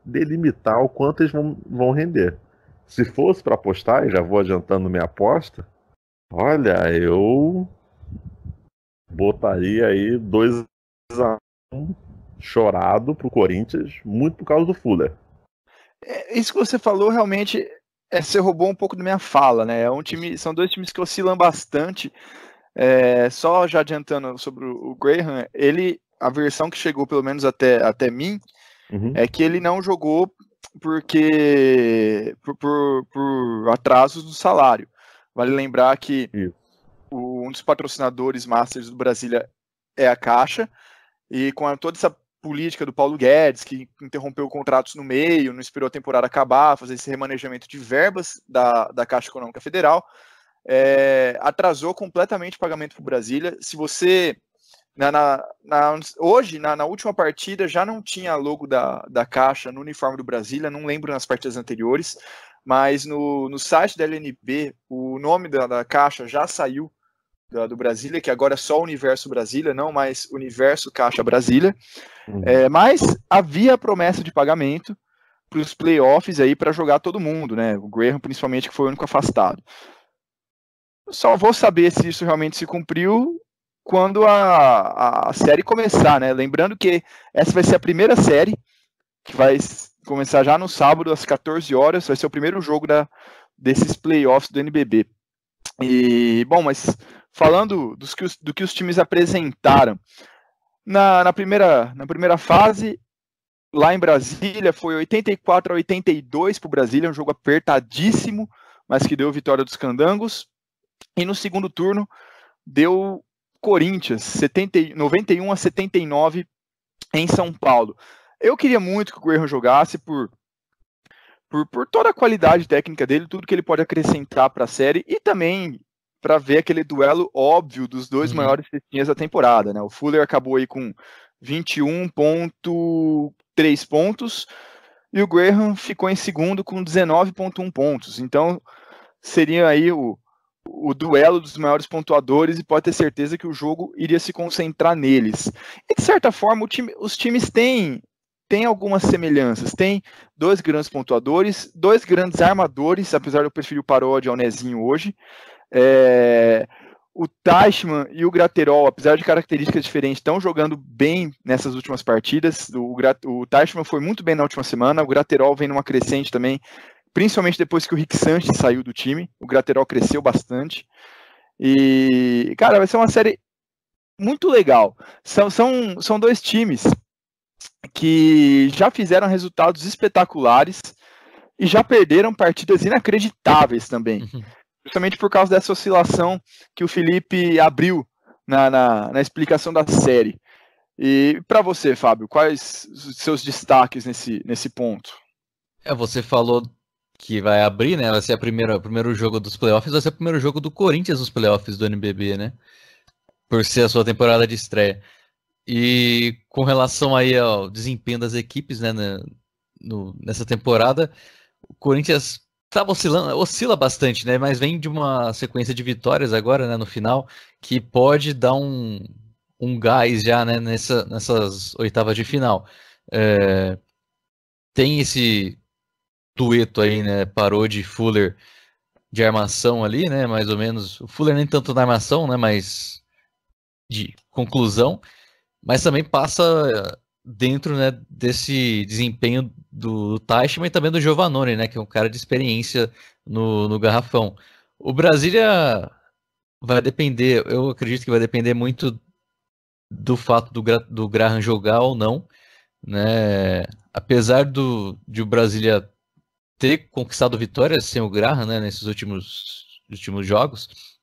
delimitar o quanto eles vão render. Se fosse para apostar, e já vou adiantando minha aposta, olha, eu botaria aí 2-1 chorado pro Corinthians, muito por causa do Fuller. Isso que você falou realmente você roubou um pouco da minha fala, né? São dois times que oscilam bastante. Só já adiantando sobre o Graham, a versão que chegou pelo menos até mim, é que ele não jogou porque por atrasos do salário. Vale lembrar que um dos patrocinadores masters do Brasília é a Caixa, e com toda essa política do Paulo Guedes, que interrompeu contratos no meio, não esperou a temporada acabar, fazer esse remanejamento de verbas da Caixa Econômica Federal, atrasou completamente o pagamento para o Brasília. Se você hoje, na última partida, já não tinha logo da Caixa no uniforme do Brasília, não lembro nas partidas anteriores, mas no site da LNB, o nome da Caixa já saiu do Brasília, que agora é só Universo Brasília, não mais Universo Caixa Brasília, mas havia a promessa de pagamento para os playoffs aí para jogar todo mundo, né? O Graham principalmente, que foi o único afastado. Só vou saber se isso realmente se cumpriu quando a série começar, né? Lembrando que essa vai ser a primeira série, que vai começar já no sábado, às 14 horas, vai ser o primeiro jogo desses playoffs do NBB. E, bom, mas falando do que os times apresentaram, na primeira fase, lá em Brasília, foi 84-82 para o Brasília, um jogo apertadíssimo, mas que deu vitória dos Candangos. E no segundo turno, deu Corinthians, 91-79 em São Paulo. Eu queria muito que o Graham jogasse por toda a qualidade técnica dele, tudo que ele pode acrescentar para a série, e também para ver aquele duelo óbvio dos dois maiores cestinhas da temporada, né? O Fuller acabou aí com 21,3 pontos, e o Graham ficou em segundo com 19,1 pontos. Então, seria aí o duelo dos maiores pontuadores, e pode ter certeza que o jogo iria se concentrar neles. E, de certa forma, os times têm algumas semelhanças. Tem dois grandes pontuadores, dois grandes armadores, apesar de eu preferir o Paródia ao Nezinho hoje. O Teichmann e o Graterol, apesar de características diferentes, estão jogando bem nessas últimas partidas. O Teichmann foi muito bem na última semana, o Graterol vem numa crescente também, principalmente depois que o Rick Sanchez saiu do time. O Graterol cresceu bastante. E, cara, vai ser uma série muito legal. São dois times que já fizeram resultados espetaculares e já perderam partidas inacreditáveis também. Justamente por causa dessa oscilação que o Felipe abriu na explicação da série. E para você, Fábio, quais os seus destaques nesse ponto? Você falou que vai abrir, né? Vai ser o primeiro jogo dos playoffs, vai ser o primeiro jogo do Corinthians nos playoffs do NBB, né? Por ser a sua temporada de estreia. E com relação aí ao desempenho das equipes, né, nessa temporada, o Corinthians oscila bastante, né? Mas vem de uma sequência de vitórias agora, né, no final, que pode dar um gás já, né, nessas oitavas de final. Tem esse dueto aí, né? Paródia e Fuller de armação ali, né? Mais ou menos. O Fuller nem tanto na armação, né? Mas de conclusão. Mas também passa dentro, né, desse desempenho do Teichmann e também do Giovannone, né? Que é um cara de experiência no garrafão. O Brasília vai depender, eu acredito que vai depender muito do fato do Graham jogar ou não, né? Apesar de o Brasília ter conquistado vitórias sem o Graham, né, nesses últimos jogos,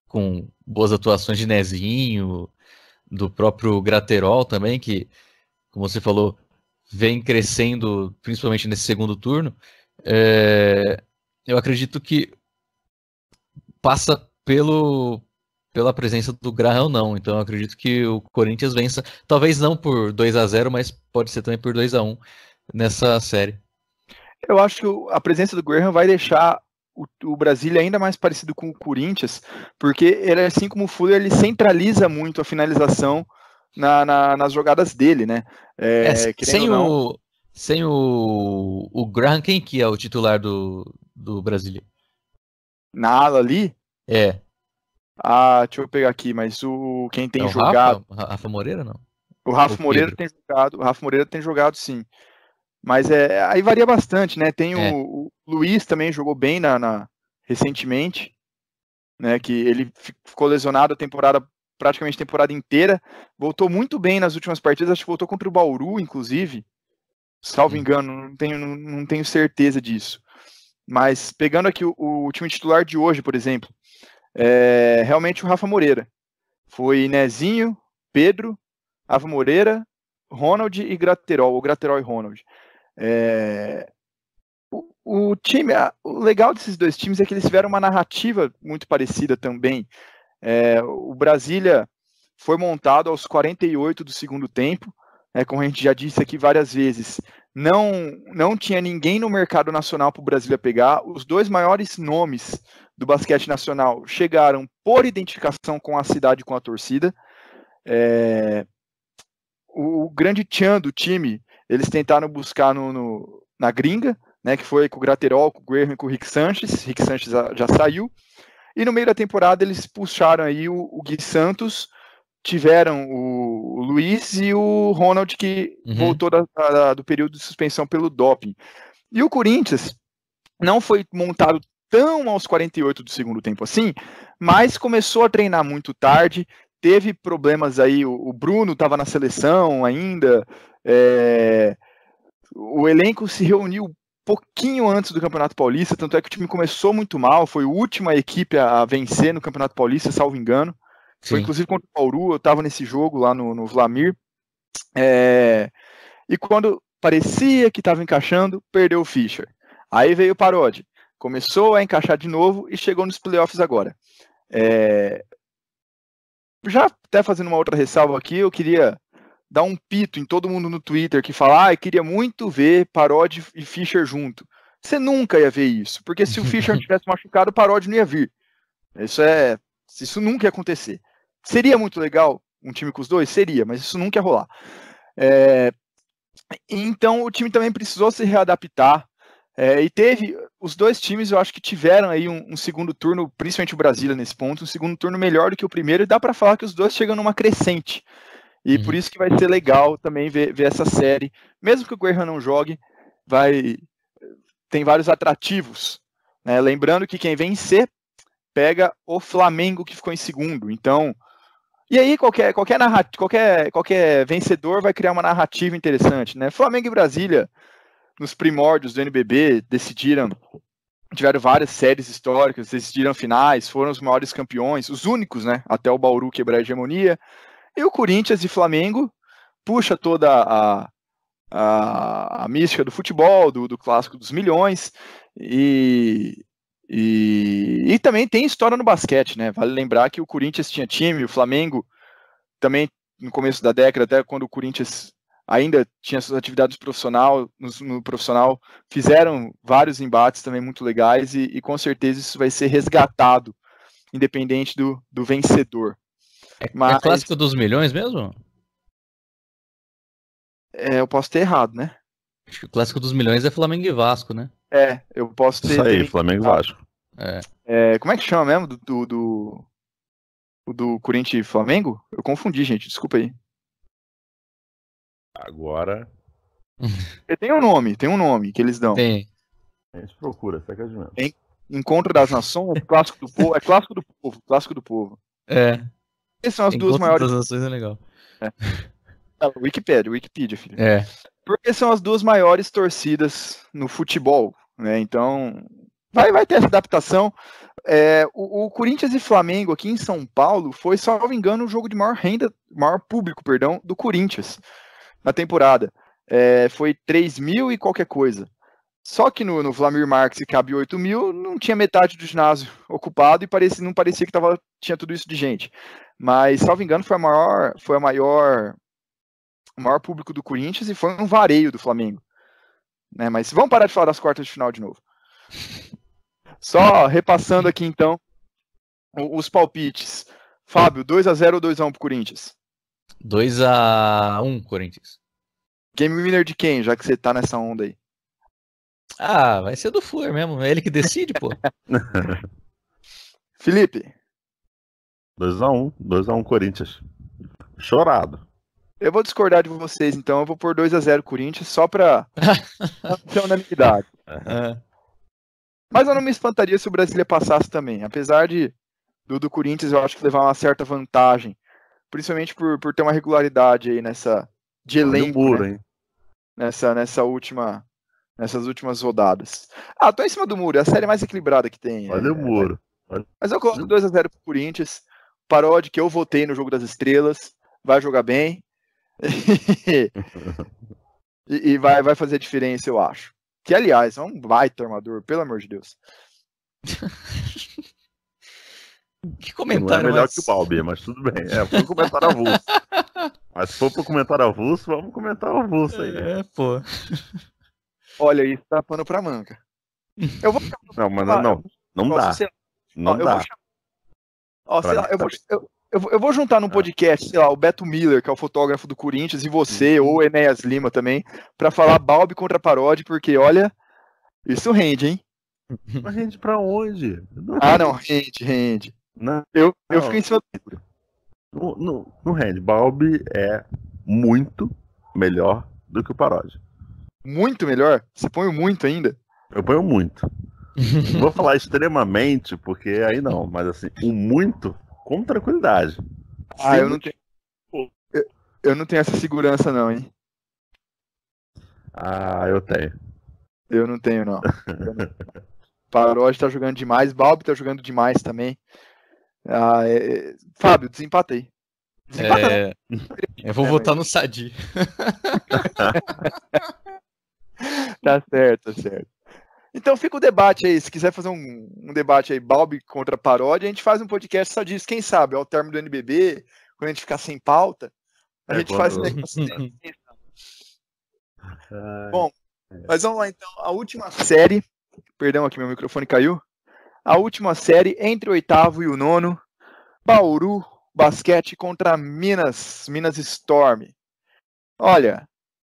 com boas atuações de Nezinho, do próprio Graterol também, que, como você falou, vem crescendo, principalmente nesse segundo turno. Eu acredito que passa pela presença do Graham, não. Então eu acredito que o Corinthians vença, talvez não por 2-0, mas pode ser também por 2-1 nessa série. Eu acho que a presença do Graham vai deixar o Brasília ainda mais parecido com o Corinthians, porque ele, assim como o Fuller, ele centraliza muito a finalização nas jogadas dele, né? Sem o Graham, quem que é o titular do Brasília? Na ala ali? É. Deixa eu pegar aqui, mas quem tem o jogado... Rafa Moreira, não? O Rafa Moreira tem jogado, sim. Mas aí varia bastante, né? Tem o Luiz também jogou bem recentemente, né? Que ele ficou lesionado praticamente a temporada inteira. Voltou muito bem nas últimas partidas, acho que voltou contra o Bauru, inclusive. Salvo engano, não tenho certeza disso. Mas pegando aqui o time titular de hoje, por exemplo, realmente o Rafa Moreira. Foi Nezinho, Pedro, Rafa Moreira, Ronald e Graterol, ou Graterol e Ronald. O time, o legal desses dois times é que eles tiveram uma narrativa muito parecida também. O Brasília foi montado aos 48 do segundo tempo, como a gente já disse aqui várias vezes, não tinha ninguém no mercado nacional para o Brasília pegar. Os dois maiores nomes do basquete nacional chegaram por identificação com a cidade e com a torcida. O grande tchan do time, eles tentaram buscar na gringa, né, que foi com o Graterol, com o Graham e com o Rick Sanchez. Rick Sanchez já saiu. E no meio da temporada eles puxaram aí o Gui Santos, tiveram o Luiz e o Ronald, que voltou do período de suspensão pelo doping. E o Corinthians não foi montado tão aos 48 do segundo tempo assim, mas começou a treinar muito tarde, teve problemas aí, o Bruno estava na seleção ainda, o elenco se reuniu pouquinho antes do Campeonato Paulista, tanto é que o time começou muito mal, foi a última equipe a vencer no Campeonato Paulista, salvo engano. Foi inclusive contra o Bauru, eu estava nesse jogo lá no Vlamir. E quando parecia que estava encaixando, perdeu o Fischer. Aí veio o Parodi, começou a encaixar de novo e chegou nos playoffs agora. Já até fazendo uma outra ressalva aqui, eu queria dar um pito em todo mundo no Twitter que fala, eu queria muito ver Parodi e Fischer junto. Você nunca ia ver isso, porque se o Fischer não tivesse machucado, o Parodi não ia vir. Isso nunca ia acontecer. Seria muito legal um time com os dois? Seria, mas isso nunca ia rolar. Então o time também precisou se readaptar. E teve, os dois times eu acho que tiveram aí um segundo turno, principalmente o Brasília nesse ponto, um segundo turno melhor do que o primeiro, e dá para falar que os dois chegam numa crescente. E por isso que vai ser legal também ver essa série. Mesmo que o Graham não jogue, tem vários atrativos. Né? Lembrando que quem vencer pega o Flamengo, que ficou em segundo. Então, e aí qualquer vencedor vai criar uma narrativa interessante. Né? Flamengo e Brasília, nos primórdios do NBB, tiveram várias séries históricas, decidiram finais, foram os maiores campeões, os únicos, né? Até o Bauru quebrar a hegemonia. E o Corinthians e Flamengo puxa toda a mística do futebol, do clássico dos milhões, e também tem história no basquete, né? Vale lembrar que o Corinthians tinha time, o Flamengo também, no começo da década, até quando o Corinthians ainda tinha suas atividades no profissional, fizeram vários embates também muito legais, e com certeza isso vai ser resgatado, independente do vencedor. É clássico dos milhões mesmo? Eu posso ter errado, né? Acho que o clássico dos milhões é Flamengo e Vasco, né? Eu posso ter... Isso aí, Flamengo e Vasco. Como é que chama mesmo do Corinthians e Flamengo? Eu confundi, gente, desculpa aí. Agora... Tem um nome que eles dão. Tem. A gente procura, segue de mesmo. Encontro das Nações, Clássico do Povo, Clássico do Povo. Essas são as duas maiores... das Nações é legal. Wikipedia, filho. Porque são as duas maiores torcidas no futebol, né? Então, vai ter essa adaptação. O Corinthians e Flamengo aqui em São Paulo foi, salvo engano, o jogo de maior público, do Corinthians na temporada. Foi 3 mil e qualquer coisa. Só que no Vlamir Marques, que cabe 8 mil, não tinha metade do ginásio ocupado e não parecia que tinha tudo isso de gente. Mas, salvo engano, foi o maior público do Corinthians e foi um vareio do Flamengo. Né? Mas vamos parar de falar das quartas de final de novo. Só repassando aqui, então, os palpites. Fábio, 2-0 ou 2-1 pro Corinthians? 2-1, Corinthians. Game winner de quem, já que você tá nessa onda aí? Ah, vai ser do Fluer mesmo. É ele que decide, pô. Felipe, 2x1 Corinthians. Chorado. eu vou discordar de vocês, então. Eu vou pôr 2-0 Corinthians, só pra ter unanimidade. É. Mas eu não me espantaria se o Brasília passasse também. Apesar do Corinthians, eu acho que levar uma certa vantagem. Principalmente por ter uma regularidade aí de Olha o elenco, muro, né? hein? Nessas últimas rodadas. Ah, tô em cima do muro, é a série mais equilibrada que tem. Olha o muro. Mas eu coloco 2-0 pro Corinthians. Paródia que eu votei no Jogo das Estrelas. Vai jogar bem. e vai fazer diferença, eu acho. Que, aliás, é um baita armador, pelo amor de Deus. Que Não é comentário melhor mais... que o Balbi, mas tudo bem. Foi um comentário avulso. Mas se for pro comentário avulso, vamos comentar o avulso aí. É, pô. Olha, isso tá pano pra manga. Eu vou Não, mas não dá. Não dá. Eu vou juntar num podcast, sei lá, o Beto Miller, que é o fotógrafo do Corinthians, e você, ou o Enéas Lima também, pra falar Balbi contra Paródia, porque, olha, isso rende, hein? Mas rende pra onde? Não, rende. Não, eu fico em cima do... Não rende. Balbi é muito melhor do que o Paródia. Muito melhor? Você põe o muito ainda? Eu ponho muito. Não vou falar extremamente, porque aí não, mas assim, o muito com tranquilidade. Eu não tenho. Eu não tenho essa segurança, não, hein? Eu tenho. Eu não tenho, não. Paródia tá jogando demais, Balbi tá jogando demais também. Fábio, desempatei. Eu vou votar no Sadi. Tá certo. Então fica o debate aí. Se quiser fazer um debate aí, Balbi contra Paródia, a gente faz um podcast só disso. Quem sabe, ao término do NBB, quando a gente ficar sem pauta, a gente faz um negócio. Bom, mas vamos lá então. A última série. Perdão, aqui meu microfone caiu. A última série entre o oitavo e o nono. Bauru Basquete contra Minas Storm. Olha,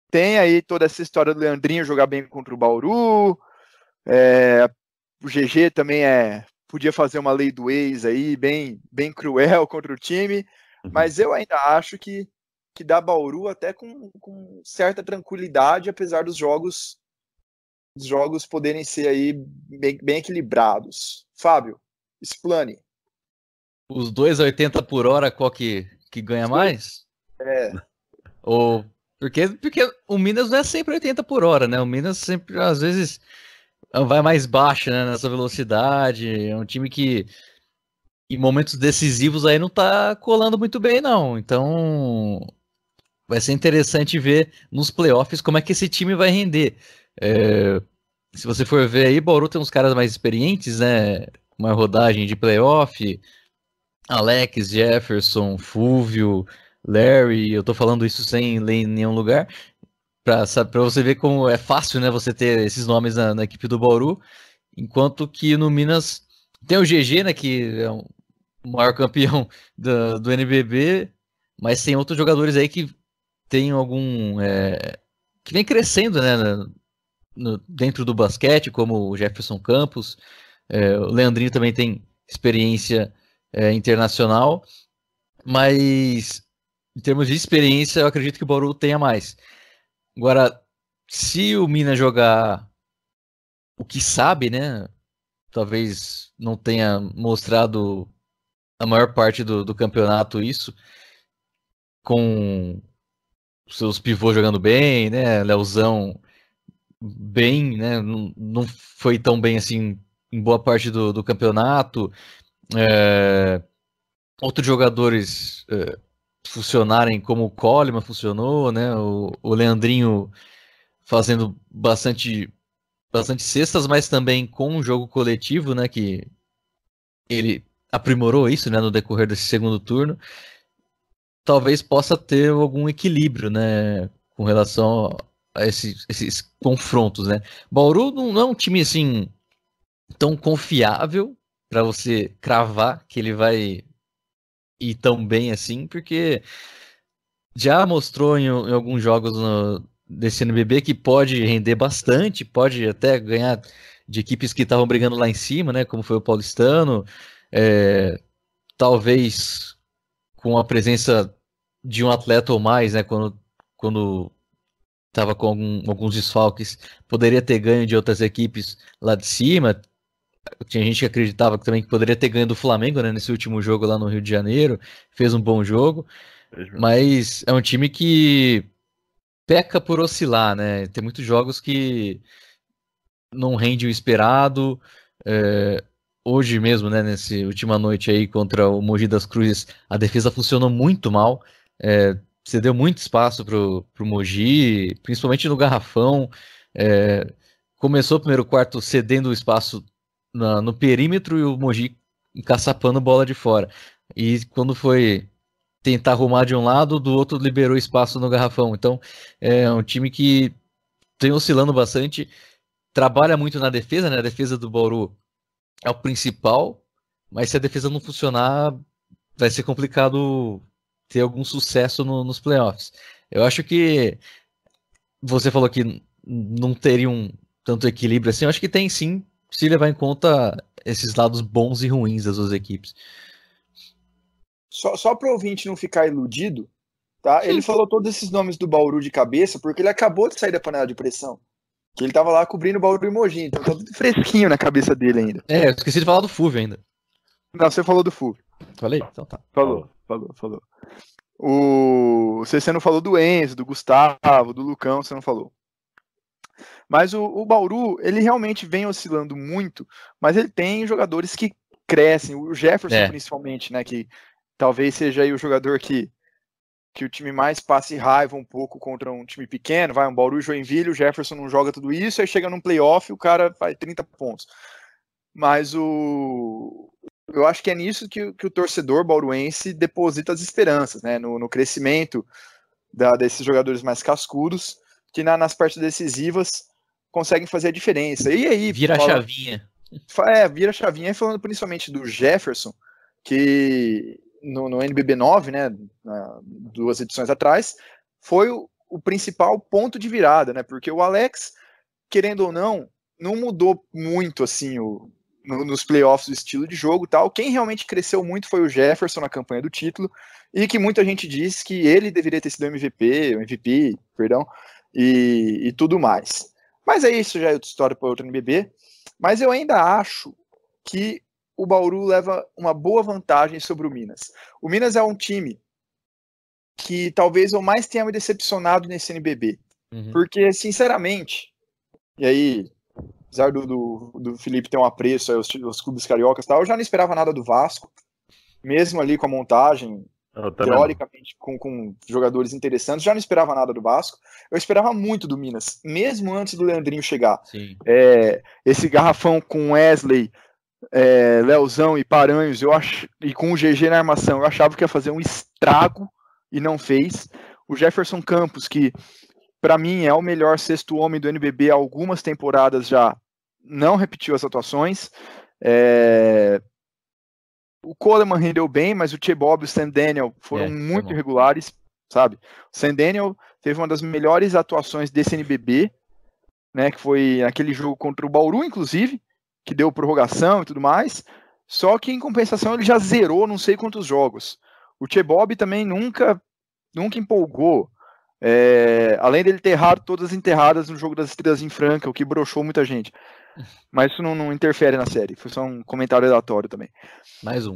tem aí toda essa história do Leandrinho jogar bem contra o Bauru. O GG também podia fazer uma lei do ex aí, bem cruel contra o time. Mas eu ainda acho que dá Bauru até com certa tranquilidade, apesar dos jogos poderem ser aí bem equilibrados. Fábio, explane. Os dois 80 por hora, qual que ganha mais? Porque o Minas não é sempre 80 por hora, né? O Minas sempre, às vezes, vai mais baixo, né, nessa velocidade. É um time que, em momentos decisivos, aí não tá colando muito bem, não. Então, vai ser interessante ver nos playoffs como é que esse time vai render. Se você for ver aí, Bauru tem uns caras mais experientes, né? Uma rodagem de playoff. Alex, Jefferson, Fúvio, Larry, eu tô falando isso sem ler em nenhum lugar, pra você ver como é fácil, né, você ter esses nomes na equipe do Bauru, enquanto que no Minas tem o GG, né, que é o maior campeão do NBB, mas tem outros jogadores aí que tem que vem crescendo, né, dentro do basquete, como o Jefferson Campos, o Leandrinho também tem experiência internacional, mas em termos de experiência eu acredito que o Bauru tenha mais. Agora, se o Minas jogar o que sabe, né, talvez não tenha mostrado a maior parte do campeonato isso, com seus pivôs jogando bem, né, Leozão bem, né, não foi tão bem assim em boa parte do campeonato, outros jogadores funcionarem como o Coleman funcionou, né? O Leandrinho fazendo bastante cestas, mas também com um jogo coletivo, né? Que ele aprimorou isso, né? No decorrer desse segundo turno. Talvez possa ter algum equilíbrio, né? Com relação a esses confrontos, né? Bauru não é um time assim tão confiável para você cravar que ele vai ir tão bem assim, porque já mostrou em alguns jogos desse NBB que pode render bastante, pode até ganhar de equipes que estavam brigando lá em cima, né? Como foi o Paulistano, talvez com a presença de um atleta ou mais, né? Quando estava com alguns desfalques, poderia ter ganho de outras equipes lá de cima. Tinha gente que acreditava que também poderia ter ganho do Flamengo, né, nesse último jogo lá no Rio de Janeiro. Fez um bom jogo, mas é um time que peca por oscilar, né? Tem muitos jogos que não rende o esperado. Hoje mesmo, né, nessa última noite aí contra o Mogi das Cruzes, a defesa funcionou muito mal. Cedeu muito espaço pro Mogi, principalmente no garrafão. Começou o primeiro quarto cedendo o espaço no perímetro e o Mogi encaçapando bola de fora. E quando foi tentar arrumar de um lado, do outro liberou espaço no garrafão. Então é um time que tem oscilando bastante, trabalha muito na defesa, né? A defesa do Bauru é o principal, mas se a defesa não funcionar, vai ser complicado ter algum sucesso nos playoffs. Eu acho que você falou que não teria tanto equilíbrio assim, eu acho que tem sim, se levar em conta esses lados bons e ruins das duas equipes. Só para o ouvinte não ficar iludido, tá? Ele falou todos esses nomes do Bauru de cabeça porque ele acabou de sair da panela de pressão. Que ele tava lá cobrindo o Bauru e Mogi, então tá tudo fresquinho na cabeça dele ainda. Eu esqueci de falar do Fúvio ainda. Não, você falou do Fúvio. Falei? Então tá. Falou. Você não falou do Enzo, do Gustavo, do Lucão, você não falou. Mas o Bauru, ele realmente vem oscilando muito, mas ele tem jogadores que crescem, o Jefferson principalmente, né, que talvez seja aí o jogador que o time mais passe raiva um pouco contra um time pequeno, vai um Bauru e Joinville, o Jefferson não joga tudo isso, aí chega num playoff, o cara faz 30 pontos. Mas eu acho que é nisso que o torcedor bauruense deposita as esperanças, né, no crescimento desses jogadores mais cascudos, que nas partes decisivas conseguem fazer a diferença. E aí... Vira a chavinha. Vira a chavinha, falando principalmente do Jefferson, que... No NBB 9, né, 2 edições atrás, foi o principal ponto de virada, né, porque o Alex, querendo ou não mudou muito, assim, nos playoffs o estilo de jogo e tal. Quem realmente cresceu muito foi o Jefferson na campanha do título, e que muita gente diz que ele deveria ter sido MVP, e tudo mais. Mas é isso, já é outra história para outro NBB, mas eu ainda acho que o Bauru leva uma boa vantagem sobre o Minas. O Minas é um time que talvez eu mais tenha me decepcionado nesse NBB. Porque, sinceramente, e aí, apesar do Felipe ter um apreço aos clubes cariocas e tal, eu já não esperava nada do Vasco, mesmo ali com a montagem, teoricamente, com jogadores interessantes, já não esperava nada do Vasco. Eu esperava muito do Minas, mesmo antes do Leandrinho chegar. Esse garrafão com Wesley, Leozão e Paranhos, e com o GG na armação, eu achava que ia fazer um estrago e não fez. O Jefferson Campos, que para mim é o melhor sexto homem do NBB há algumas temporadas já, não repetiu as atuações. O Coleman rendeu bem, mas o Chebob e o Sam Daniel foram muito irregulares, sabe? O Sam Daniel teve uma das melhores atuações desse NBB, né, que foi aquele jogo contra o Bauru, inclusive, que deu prorrogação e tudo mais, só que em compensação ele já zerou não sei quantos jogos. O Chebob também nunca empolgou, além dele ter errado todas as enterradas no jogo das Estrelas em Franca, o que broxou muita gente. Mas isso não interfere na série, foi só um comentário aleatório também. Mais um.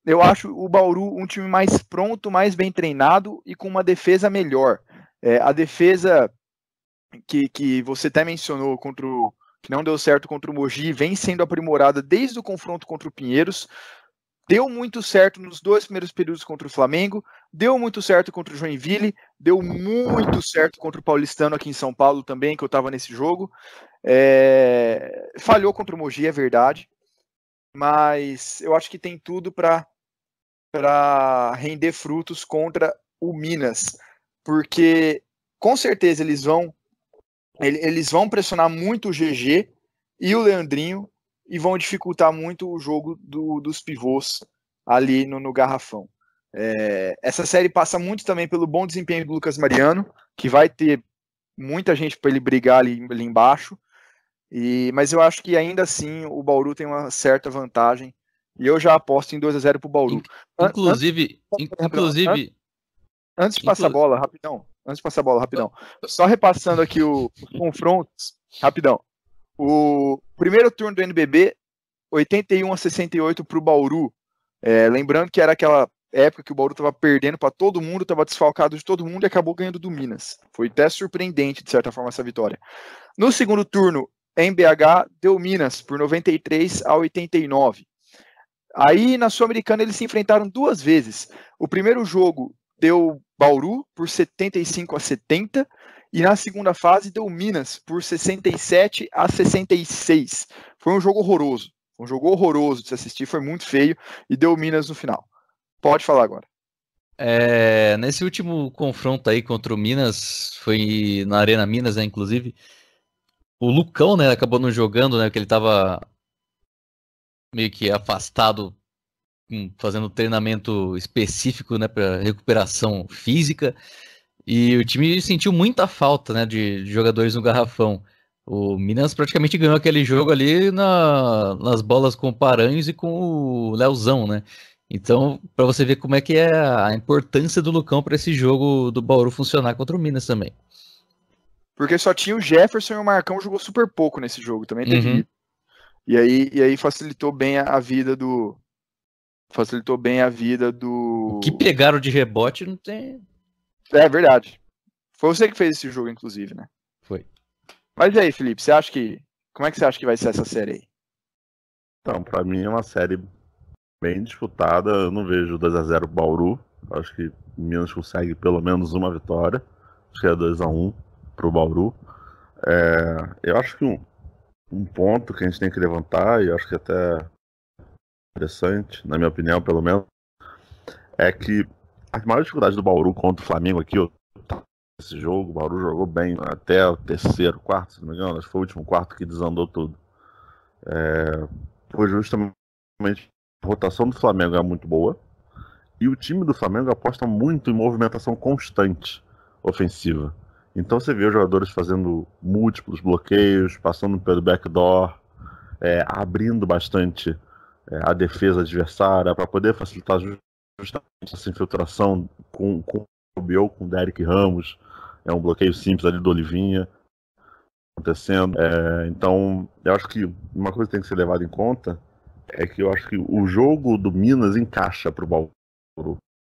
Eu acho o Bauru um time mais pronto, mais bem treinado e com uma defesa melhor. A defesa que você até mencionou que não deu certo contra o Mogi, vem sendo aprimorada desde o confronto contra o Pinheiros. Deu muito certo nos 2 primeiros períodos contra o Flamengo, deu muito certo contra o Joinville, deu muito certo contra o Paulistano aqui em São Paulo também, que eu estava nesse jogo. Falhou contra o Mogi, é verdade, mas eu acho que tem tudo para render frutos contra o Minas, porque com certeza eles vão pressionar muito o GG e o Leandrinho e vão dificultar muito o jogo dos pivôs ali no garrafão. Essa série passa muito também pelo bom desempenho do Lucas Mariano, que vai ter muita gente para ele brigar ali embaixo, mas eu acho que ainda assim o Bauru tem uma certa vantagem, e eu já aposto em 2-0 para o Bauru. Inclusive, antes de passar a bola, rapidão, só repassando aqui os confrontos, rapidão. O primeiro turno do NBB, 81-68 para o Bauru. Lembrando que era aquela época que o Bauru estava perdendo para todo mundo, estava desfalcado de todo mundo e acabou ganhando do Minas. Foi até surpreendente, de certa forma, essa vitória. No segundo turno, em BH, deu Minas por 93-89. Aí, na Sul-Americana, eles se enfrentaram 2 vezes. O primeiro jogo deu Bauru por 75-70 e na segunda fase deu Minas por 67-66. Foi um jogo horroroso. De se assistir, foi muito feio e deu Minas no final. Pode falar agora. Nesse último confronto aí contra o Minas, foi na Arena Minas, né, inclusive, o Lucão, né, acabou não jogando, né, porque ele tava meio que afastado, fazendo treinamento específico, né, para recuperação física, e o time sentiu muita falta, né, de jogadores no garrafão. O Minas praticamente ganhou aquele jogo ali nas bolas com o Paranhos e com o Leozão, né? Então, para você ver como é que é a importância do Lucão para esse jogo do Bauru funcionar contra o Minas também. Porque só tinha o Jefferson e o Marcão jogou super pouco nesse jogo, também teve. E aí facilitou bem a vida do... O que pegaram de rebote não tem... É verdade. Foi você que fez esse jogo, inclusive, né? Foi. Mas e aí, Felipe, como é que você acha que vai ser essa série aí? Então, pra mim é uma série bem disputada. Eu não vejo 2-0 pro Bauru. Acho que o Minas consegue pelo menos uma vitória. Acho que é 2-1 pro Bauru. Eu acho que um ponto que a gente tem que levantar, e acho que até interessante, na minha opinião, pelo menos, é que a maior dificuldade do Bauru contra o Flamengo aqui, esse jogo, o Bauru jogou bem até o terceiro, quarto, se não me engano, acho que foi o último quarto que desandou tudo. Foi justamente a rotação do Flamengo é muito boa, e o time do Flamengo aposta muito em movimentação constante ofensiva. Então você vê os jogadores fazendo múltiplos bloqueios, passando pelo backdoor, abrindo bastante a defesa adversária para poder facilitar justamente essa infiltração com o Biel, com o Derek Ramos. É um bloqueio simples ali do Olivinha acontecendo. Então, eu acho que uma coisa que tem que ser levada em conta é que eu acho que o jogo do Minas encaixa para o Bauru.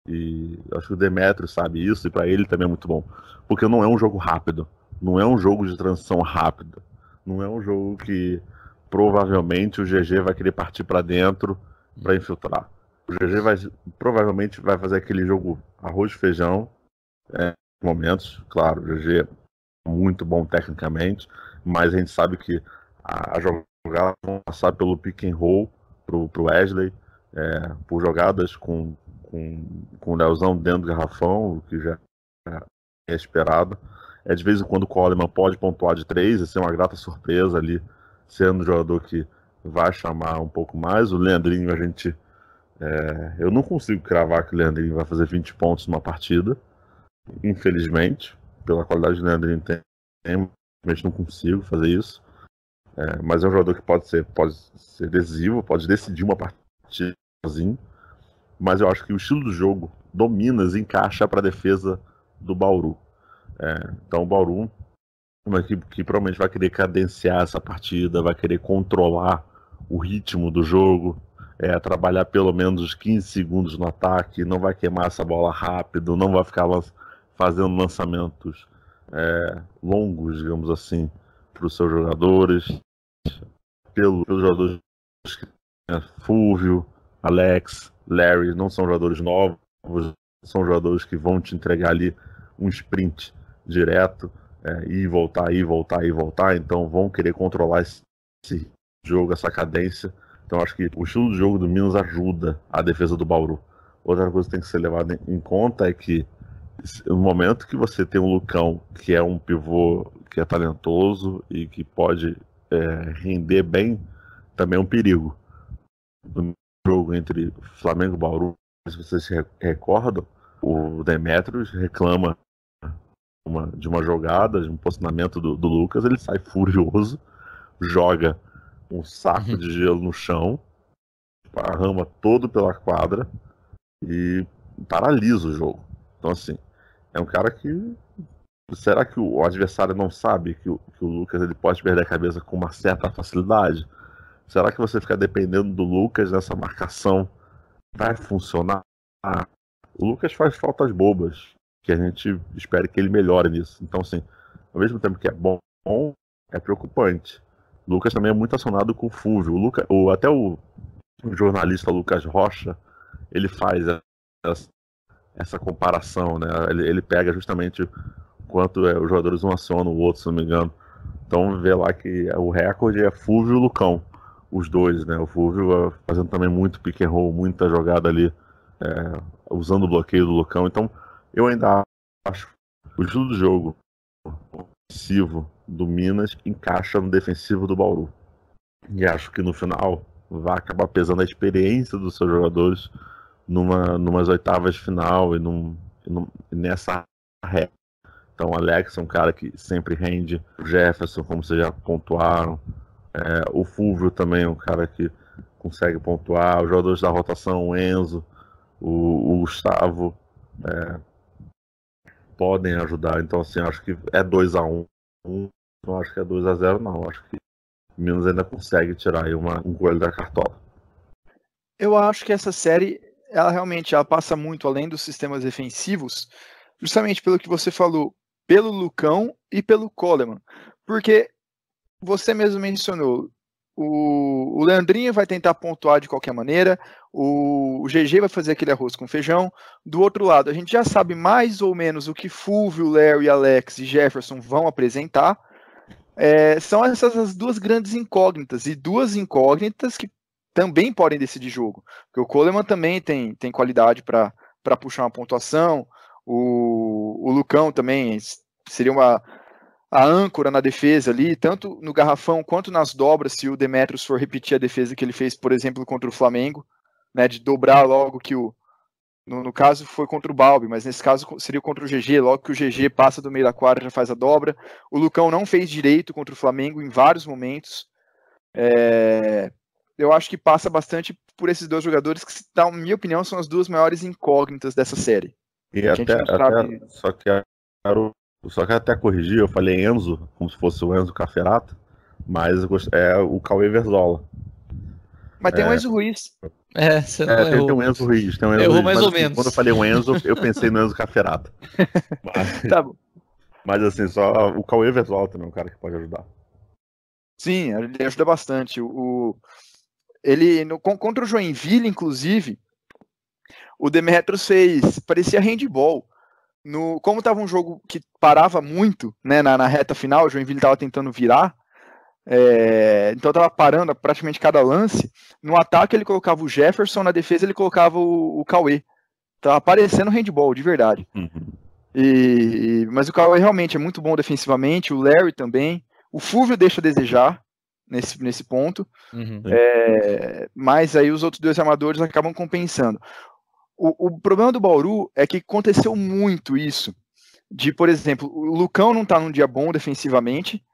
E eu acho que o Demetrio sabe isso, e para ele também é muito bom. Porque não é um jogo rápido, não é um jogo de transição rápida, não é um jogo que provavelmente o GG vai querer partir para dentro para infiltrar. O GG provavelmente vai fazer aquele jogo arroz e feijão, momentos, claro, o GG é muito bom tecnicamente, mas a gente sabe que a jogada vão passar pelo pick and roll pro Wesley, por jogadas com o Leozão dentro do garrafão, o que já é esperado. De vez em quando o Coleman pode pontuar de 3, e ser uma grata surpresa ali, sendo um jogador que vai chamar um pouco mais. O Leandrinho, eu não consigo cravar que o Leandrinho vai fazer 20 pontos numa partida, infelizmente, pela qualidade do Leandrinho simplesmente não consigo fazer isso. Mas é um jogador que pode ser decisivo, pode decidir uma partida sozinho. Mas eu acho que o estilo do jogo do Minas encaixa para a defesa do Bauru. Então o Bauru é uma equipe que provavelmente vai querer cadenciar essa partida, vai querer controlar o ritmo do jogo, trabalhar pelo menos os 15 segundos no ataque, não vai queimar essa bola rápido, não vai ficar fazendo lançamentos longos, digamos assim, para os seus jogadores, pelos jogadores Fúvio, Alex, Larry, não são jogadores novos, são jogadores que vão te entregar ali um sprint direto, ir, voltar, então vão querer controlar esse jogo, essa cadência. Então acho que o estilo de jogo do Minas ajuda a defesa do Bauru. Outra coisa que tem que ser levada em conta é que no momento que você tem um Lucão, que é um pivô que é talentoso e que pode render bem, também é um perigo. No jogo entre Flamengo e Bauru, se vocês se recordam, o Demetrius reclama de uma jogada, de um posicionamento do Lucas, ele sai furioso, joga um saco de gelo no chão, esparrama todo pela quadra e paralisa o jogo. Então, assim, é um cara que... Será que o adversário não sabe que o Lucas ele pode perder a cabeça com uma certa facilidade? Será que você ficar dependendo do Lucas nessa marcação vai funcionar? O Lucas faz faltas bobas, que a gente espera que ele melhore nisso. Então, assim, ao mesmo tempo que é bom, é preocupante. O Lucas também é muito acionado com o Fúvio. Até o jornalista Lucas Rocha, ele faz essa comparação, né? Ele pega justamente quanto os jogadores um acionam o outro, se não me engano. Então vê lá que o recorde é Fúvio e Lucão, os dois, né? O Fúvio fazendo também muito pick and roll, muita jogada ali, usando o bloqueio do Lucão. Então eu ainda acho que o estilo do jogo ofensivo do Minas encaixa no defensivo do Bauru. E acho que no final vai acabar pesando a experiência dos seus jogadores numas oitavas de final e nessa reta. Então o Alex é um cara que sempre rende, o Jefferson, como vocês já pontuaram, o Fúvio também é um cara que consegue pontuar, os jogadores da rotação, o Enzo, o Gustavo, podem ajudar. Então, assim, acho que é 2-1. Não acho que é 2-0, não. Acho que o Minas ainda consegue tirar aí um coelho da cartola. Eu acho que essa série, ela realmente passa muito além dos sistemas defensivos, justamente pelo que você falou, pelo Lucão e pelo Coleman. Porque você mesmo mencionou, o Leandrinho vai tentar pontuar de qualquer maneira, o GG vai fazer aquele arroz com feijão. Do outro lado, a gente já sabe mais ou menos o que Fúvio, Larry, Alex e Jefferson vão apresentar. São essas as duas grandes incógnitas, e duas incógnitas que também podem decidir jogo. Porque o Coleman também tem qualidade para puxar uma pontuação, o Lucão também seria a âncora na defesa ali, tanto no garrafão quanto nas dobras, se o Demetrius for repetir a defesa que ele fez, por exemplo, contra o Flamengo, né, de dobrar logo que no caso foi contra o Balbi, mas nesse caso seria contra o GG, logo que o GG passa do meio da quadra já faz a dobra. O Lucão não fez direito contra o Flamengo em vários momentos. Eu acho que passa bastante por esses dois jogadores que, na minha opinião, são as duas maiores incógnitas dessa série. E só que até corrigir, eu falei Enzo, como se fosse o Enzo Caferato, mas é o Cauê Verzola. Mas tem o Enzo Ruiz. Você não errou. Tem um Enzo Ruiz. Tem um Enzo errou Ruiz, mais mas, ou menos. Quando eu falei o Enzo, eu pensei no Enzo Caferato. Tá bom. Mas assim, só o Cauê Verzola também é um cara que pode ajudar. Sim, ele ajuda bastante. Contra o Joinville, inclusive, o Demetrius parecia handball. Como estava um jogo que parava muito, né, na reta final, o Joinville estava tentando virar, então estava parando praticamente cada lance. No ataque ele colocava o Jefferson, na defesa ele colocava o Cauê. Estava parecendo handball, de verdade. Mas o Cauê realmente é muito bom defensivamente, o Larry também. O Fúvio deixa a desejar nesse ponto, mas aí os outros dois armadores acabam compensando. O problema do Bauru é que aconteceu muito isso, de, por exemplo, o Lucão não tá num dia bom defensivamente,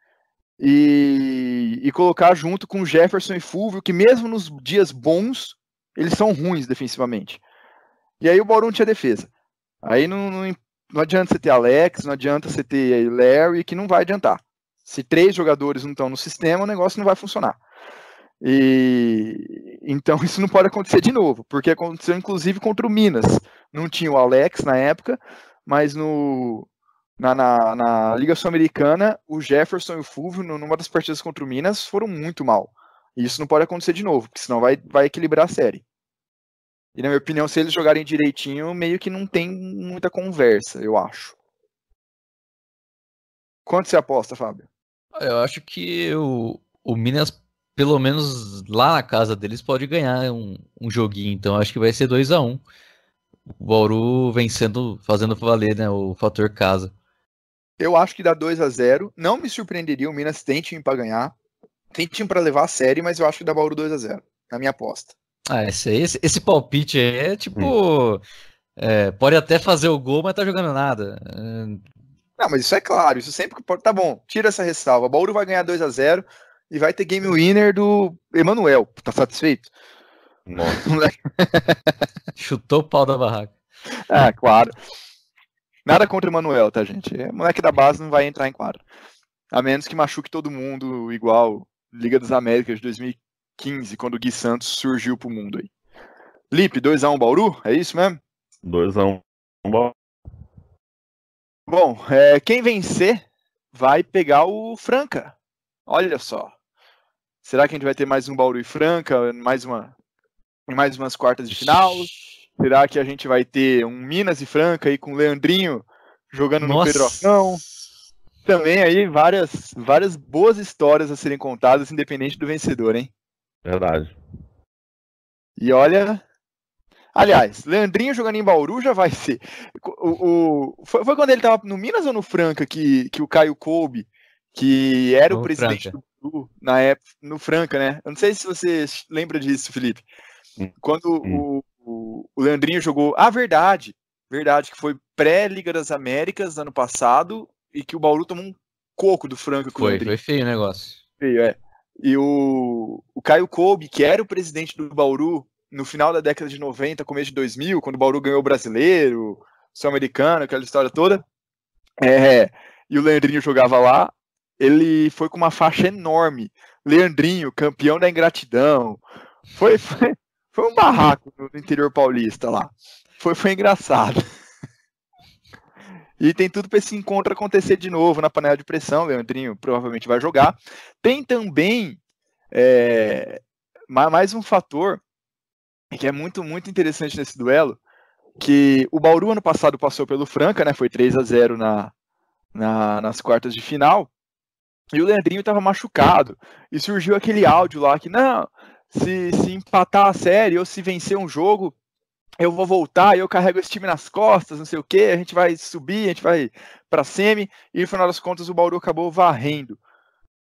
e colocar junto com o Jefferson e Fúvio, que mesmo nos dias bons, eles são ruins defensivamente. E aí o Bauru não tinha defesa. Aí não adianta você ter Alex, não adianta você ter Larry, que não vai adiantar. Se 3 jogadores não estão no sistema, o negócio não vai funcionar. Então isso não pode acontecer de novo, porque aconteceu inclusive contra o Minas. Não tinha o Alex na época, mas na Liga Sul-Americana, o Jefferson e o Fúvio, numa das partidas contra o Minas, foram muito mal. E isso não pode acontecer de novo, porque senão vai equilibrar a série. E na minha opinião, se eles jogarem direitinho, meio que não tem muita conversa, eu acho. Quanto você aposta, Fábio? Eu acho que o Minas, pelo menos lá na casa deles, pode ganhar um joguinho. Então acho que vai ser 2-1. O Bauru vencendo, fazendo valer, né, o fator casa. Eu acho que dá 2-0. Não me surpreenderia, o Minas tem time pra ganhar. Tem time pra levar a série, mas eu acho que dá Bauru 2-0. Na minha aposta. Esse palpite aí é tipo. Pode até fazer o gol, mas tá jogando nada. Não, mas isso é claro, isso sempre que pode. Tá bom, tira essa ressalva. Bauru vai ganhar 2-0 e vai ter game winner do Emanuel. Tá satisfeito? Nossa. Chutou o pau da barraca. Claro. Nada contra o Emanuel, tá, gente? Moleque da base não vai entrar em quadro. A menos que machuque todo mundo, igual Liga das Américas de 2015, quando o Gui Santos surgiu pro mundo aí. Lipe, 2-1 Bauru? É isso mesmo? 2-1. Bom, quem vencer vai pegar o Franca. Olha só. Será que a gente vai ter mais um Bauru e Franca? Mais umas quartas de final? Será que a gente vai ter um Minas e Franca aí com o Leandrinho jogando no Pedrocão? Também aí várias boas histórias a serem contadas, independente do vencedor, hein? Verdade. E olha... Aliás, Leandrinho jogando em Bauru já vai ser... Foi quando ele tava no Minas ou no Franca que o Caio Kolbe, que era o presidente do Bauru, na época, no Franca, né? Eu não sei se você lembra disso, Felipe. Quando o Leandrinho jogou... verdade, que foi pré-Liga das Américas ano passado e que o Bauru tomou um coco do Franca com o Leandrinho. Foi feio o negócio. Feio, E o Caio Kolbe, que era o presidente do Bauru no final da década de 90, começo de 2000, quando o Bauru ganhou o Brasileiro, o Sul-Americano, aquela história toda, e o Leandrinho jogava lá, ele foi com uma faixa enorme. Leandrinho, campeão da ingratidão. Foi um barraco no interior paulista lá. Foi engraçado. E tem tudo para esse encontro acontecer de novo na panela de pressão. Leandrinho provavelmente vai jogar. Tem também mais um fator que é muito, muito interessante nesse duelo, que o Bauru ano passado passou pelo Franca, né? Foi 3-0 nas quartas de final. E o Leandrinho estava machucado. E surgiu aquele áudio lá que, não, se empatar a série ou se vencer um jogo, eu vou voltar e eu carrego esse time nas costas, não sei o que, a gente vai subir, a gente vai pra semi, e no final das contas o Bauru acabou varrendo.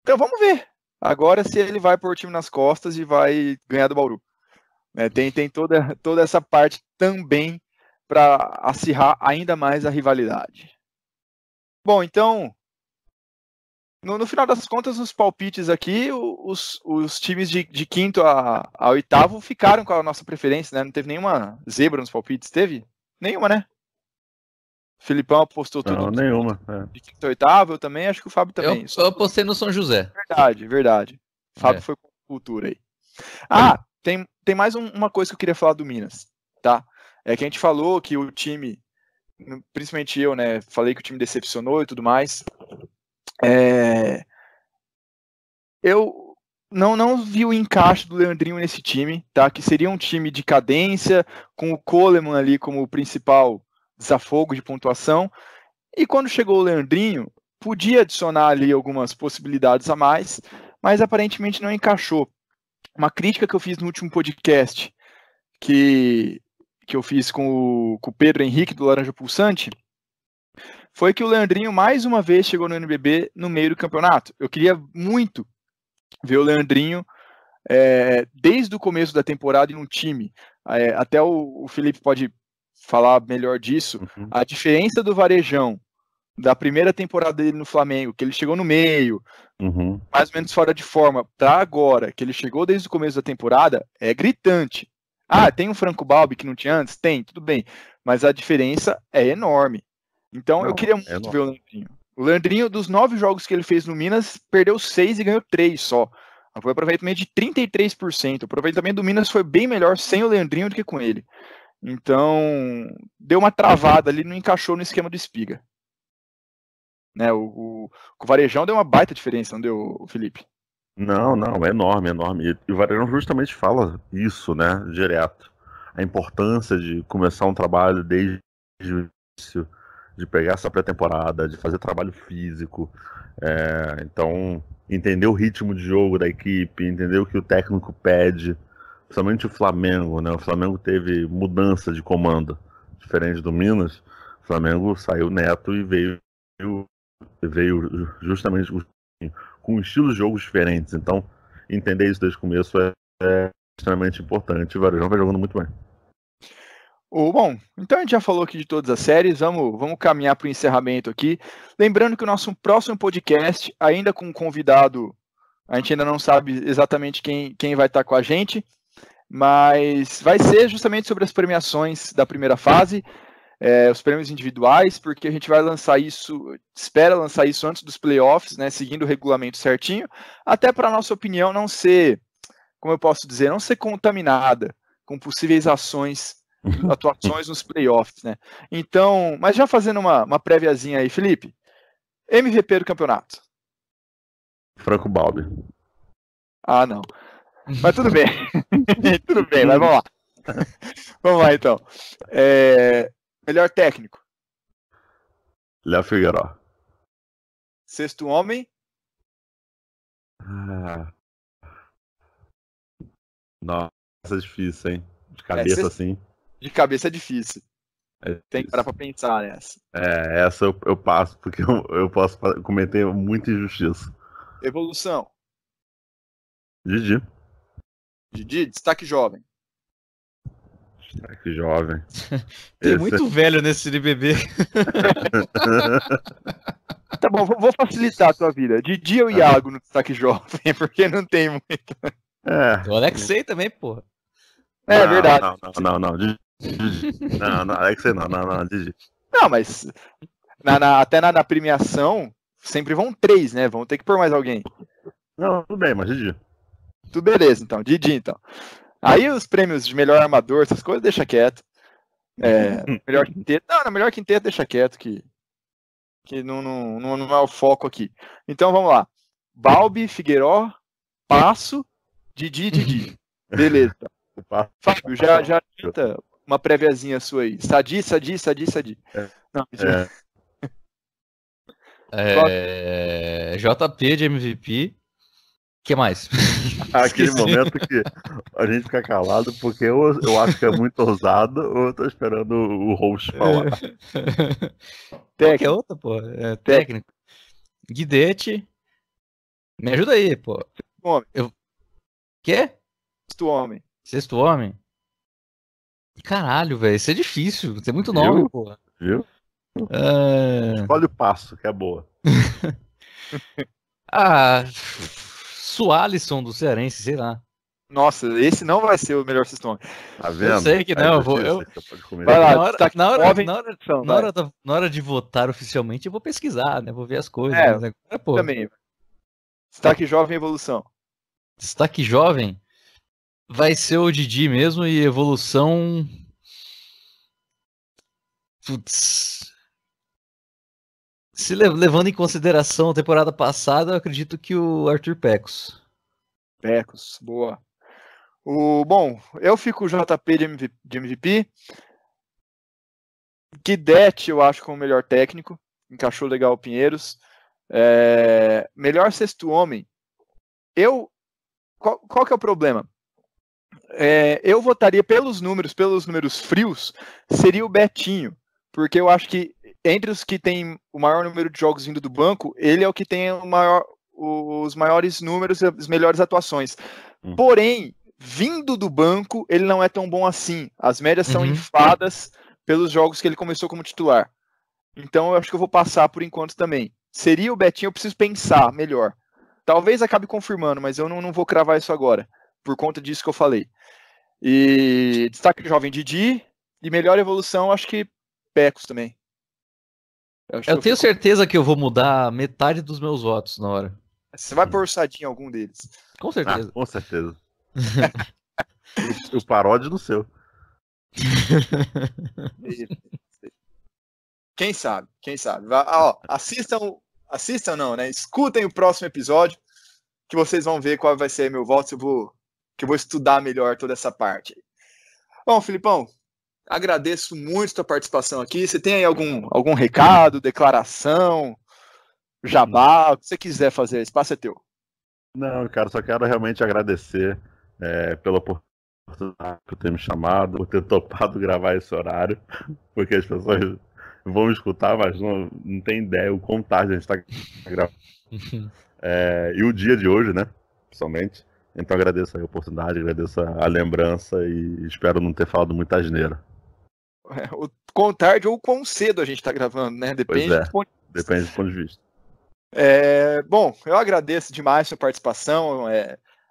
Então vamos ver agora se ele vai pôr o time nas costas e vai ganhar do Bauru. Tem toda essa parte também para acirrar ainda mais a rivalidade. Bom, então, no final das contas, nos palpites aqui, os times de quinto a oitavo ficaram com a nossa preferência, né? Não teve nenhuma zebra nos palpites, teve? Nenhuma, né? O Filipão apostou tudo. Não, nenhuma. De quinto a oitavo, eu também, acho que o Fábio também. Eu apostei no São José. Verdade. O Fábio foi com cultura aí. Tem mais uma coisa que eu queria falar do Minas, tá? É que a gente falou que o time, principalmente eu, né? Falei que o time decepcionou e tudo mais. Eu não vi o encaixe do Leandrinho nesse time, tá? Que seria um time de cadência, com o Coleman ali como o principal desafogo de pontuação. E quando chegou o Leandrinho, podia adicionar ali algumas possibilidades a mais, mas aparentemente não encaixou. Uma crítica que eu fiz no último podcast, que eu fiz com o Pedro Henrique do Laranja Pulsante, foi que o Leandrinho mais uma vez chegou no NBB no meio do campeonato. Eu queria muito ver o Leandrinho desde o começo da temporada em um time. Até o Felipe pode falar melhor disso. Uhum. A diferença do Varejão da primeira temporada dele no Flamengo, que ele chegou no meio, mais ou menos fora de forma, para agora, que ele chegou desde o começo da temporada, é gritante. Tem um Franco Balbi que não tinha antes? Tem, tudo bem. Mas a diferença é enorme. Então eu queria muito ver o Leandrinho. O Leandrinho, dos 9 jogos que ele fez no Minas, perdeu 6 e ganhou 3 só. Foi um aproveitamento de 33%. O aproveitamento do Minas foi bem melhor sem o Leandrinho do que com ele. Então, deu uma travada ali, não encaixou no esquema do Espiga. Né, o Varejão deu uma baita diferença, não deu, Felipe? Não, é enorme. E o Varejão justamente fala isso, né, direto. A importância de começar um trabalho desde o início, de pegar essa pré-temporada, de fazer trabalho físico. Então, entender o ritmo de jogo da equipe, entender o que o técnico pede, principalmente o Flamengo, né? O Flamengo teve mudança de comando, diferente do Minas. O Flamengo saiu neto e veio justamente com estilos de jogos diferentes. Então, entender isso desde o começo é extremamente importante. O Varejão vai jogando muito bem. Bom, então a gente já falou aqui de todas as séries, vamos caminhar para o encerramento aqui. Lembrando que o nosso próximo podcast, ainda com um convidado, a gente ainda não sabe exatamente quem vai estar com a gente, mas vai ser justamente sobre as premiações da primeira fase, os prêmios individuais, porque a gente vai lançar isso, espera lançar isso antes dos playoffs, né, seguindo o regulamento certinho, até para a nossa opinião não ser, como eu posso dizer, não ser contaminada com possíveis atuações nos playoffs, né? Então, mas já fazendo uma préviazinha aí, Felipe, MVP do campeonato. Franco Balbi. Ah, não. Mas tudo bem. Tudo bem, mas vamos lá. Vamos lá, então. Melhor técnico. Léo Figueiró. Sexto homem. Nossa, é difícil, hein? De cabeça, assim. De cabeça é difícil. Tem que parar pra pensar nessa. Essa eu passo, porque eu posso cometer muita injustiça. Evolução. Didi, destaque jovem. Destaque jovem. Tem muito velho nesse CNBB. Tá bom, vou facilitar a tua vida. Didi ou Iago no destaque jovem, porque não tem muito. O Alexei também, porra. É verdade. Não. Didi. Não, Alexei não, Didi. Não, mas até na premiação sempre vão 3, né? Vão ter que pôr mais alguém. Não, tudo bem, mas Didi. Tudo beleza, então. Didi, então. Aí os prêmios de melhor armador, essas coisas, deixa quieto. Melhor quinteto. Não, melhor quinteto deixa quieto, que não é o foco aqui. Então vamos lá. Balbi, Figueiró, Passo, Didi. Beleza. Fábio, já tenta uma préviazinha sua aí. Sadi. Não, JP de MVP. O que mais? Aquele momento que a gente fica calado porque eu acho que é muito ousado ou eu tô esperando o host falar. Qualquer outra, pô. Técnico. Guidete. Me ajuda aí, pô. Homem. Quê? Sexto homem. Caralho, velho. Isso é difícil. Tem muito nome, pô. Viu? Escolhe o Passo, que é boa. Sualisson do Cearense, sei lá. Nossa, esse não vai ser o melhor sexto homem. Tá vendo? Eu sei que não, Vai lá, na hora de votar oficialmente, eu vou pesquisar, né? Vou ver as coisas. Também. Destaque jovem e evolução. Destaque jovem vai ser o Didi mesmo e evolução. Putz. Se levando em consideração a temporada passada, eu acredito que o Arthur Pecos. Boa. Bom, eu fico o JP de MVP. Guidetti, eu acho, como o melhor técnico. Encaixou legal o Pinheiros. Melhor sexto homem. Qual que é o problema? Eu votaria pelos números frios, seria o Betinho. Porque eu acho que entre os que tem o maior número de jogos vindo do banco, ele é o que tem os maiores números e as melhores atuações. Porém, vindo do banco, ele não é tão bom assim. As médias são infadas pelos jogos que ele começou como titular. Então eu acho que eu vou passar por enquanto também. Seria o Betinho, eu preciso pensar melhor. Talvez acabe confirmando, mas eu não vou cravar isso agora, por conta disso que eu falei. E destaque jovem Didi, e melhor evolução, acho que Pecos também. Eu tenho certeza que eu vou mudar metade dos meus votos na hora. Você vai pôr orçadinho em algum deles? Com certeza. Com certeza. O paródio do seu. Quem sabe? Assistam não, né? Escutem o próximo episódio, que vocês vão ver qual vai ser meu voto, que eu vou estudar melhor toda essa parte. Bom, Filipão, agradeço muito a tua participação aqui. Você tem aí algum recado, declaração, jabá, o que você quiser fazer, o espaço é teu. Não, cara, só quero realmente agradecer pela oportunidade por ter me chamado, por ter topado gravar esse horário, porque as pessoas vão escutar, mas não tem ideia o quão tarde a gente está gravando. E o dia de hoje, né, principalmente, Então agradeço a oportunidade, agradeço a lembrança e espero não ter falado muita asneira. O quão tarde ou quão cedo a gente está gravando, né? Depende do ponto de vista. Depende do ponto de vista. Bom, eu agradeço demais a sua participação,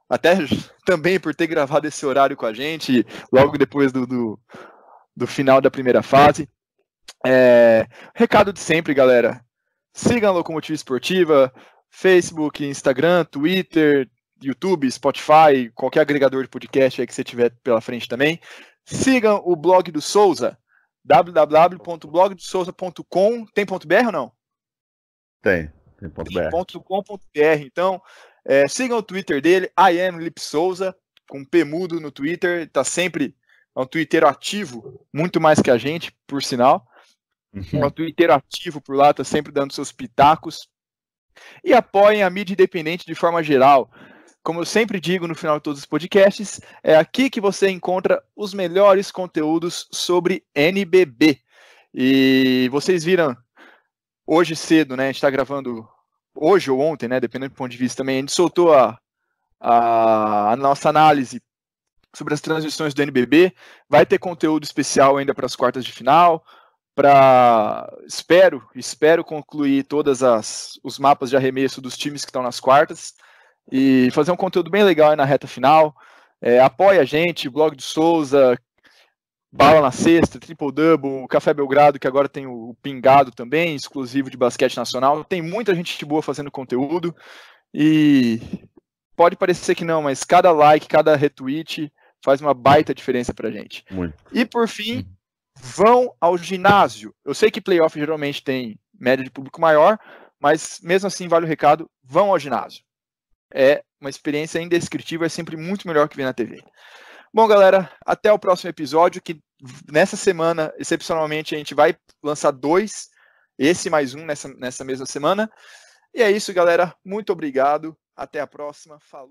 até também por ter gravado esse horário com a gente, logo depois do final da primeira fase. Recado de sempre, galera. Sigam a Locomotiva Esportiva, Facebook, Instagram, Twitter, YouTube, Spotify, qualquer agregador de podcast aí que você tiver pela frente também. Sigam o blog do Souza, www.blogdosouza.com. Tem .br ou não? Tem .com.br. Então, sigam o Twitter dele, @lipsouza, com P mudo no Twitter. Tá sempre, é um twitteiro ativo, muito mais que a gente, por sinal. É um twitteiro ativo por lá, tá sempre dando seus pitacos. E apoiem a mídia independente de forma geral. Como eu sempre digo no final de todos os podcasts, é aqui que você encontra os melhores conteúdos sobre NBB. E vocês viram hoje cedo, né? A gente está gravando hoje ou ontem, né? Dependendo do ponto de vista também. A gente soltou a nossa análise sobre as transições do NBB. Vai ter conteúdo especial ainda para as quartas de final. Espero concluir todos os mapas de arremesso dos times que estão nas quartas e fazer um conteúdo bem legal aí na reta final. Apoie a gente, Blog do Souza, Bala na Sexta, Triple Double, Café Belgrado, que agora tem o Pingado também, exclusivo de basquete nacional. Tem muita gente boa fazendo conteúdo e pode parecer que não, mas cada like, cada retweet faz uma baita diferença pra gente. Muito. E por fim, vão ao ginásio. Eu sei que playoff geralmente tem média de público maior, mas mesmo assim vale o recado, vão ao ginásio. É uma experiência indescritível, é sempre muito melhor que ver na TV. Bom, galera, até o próximo episódio, que nessa semana, excepcionalmente, a gente vai lançar 2, esse mais um nessa mesma semana. E é isso, galera. Muito obrigado. Até a próxima. Falou.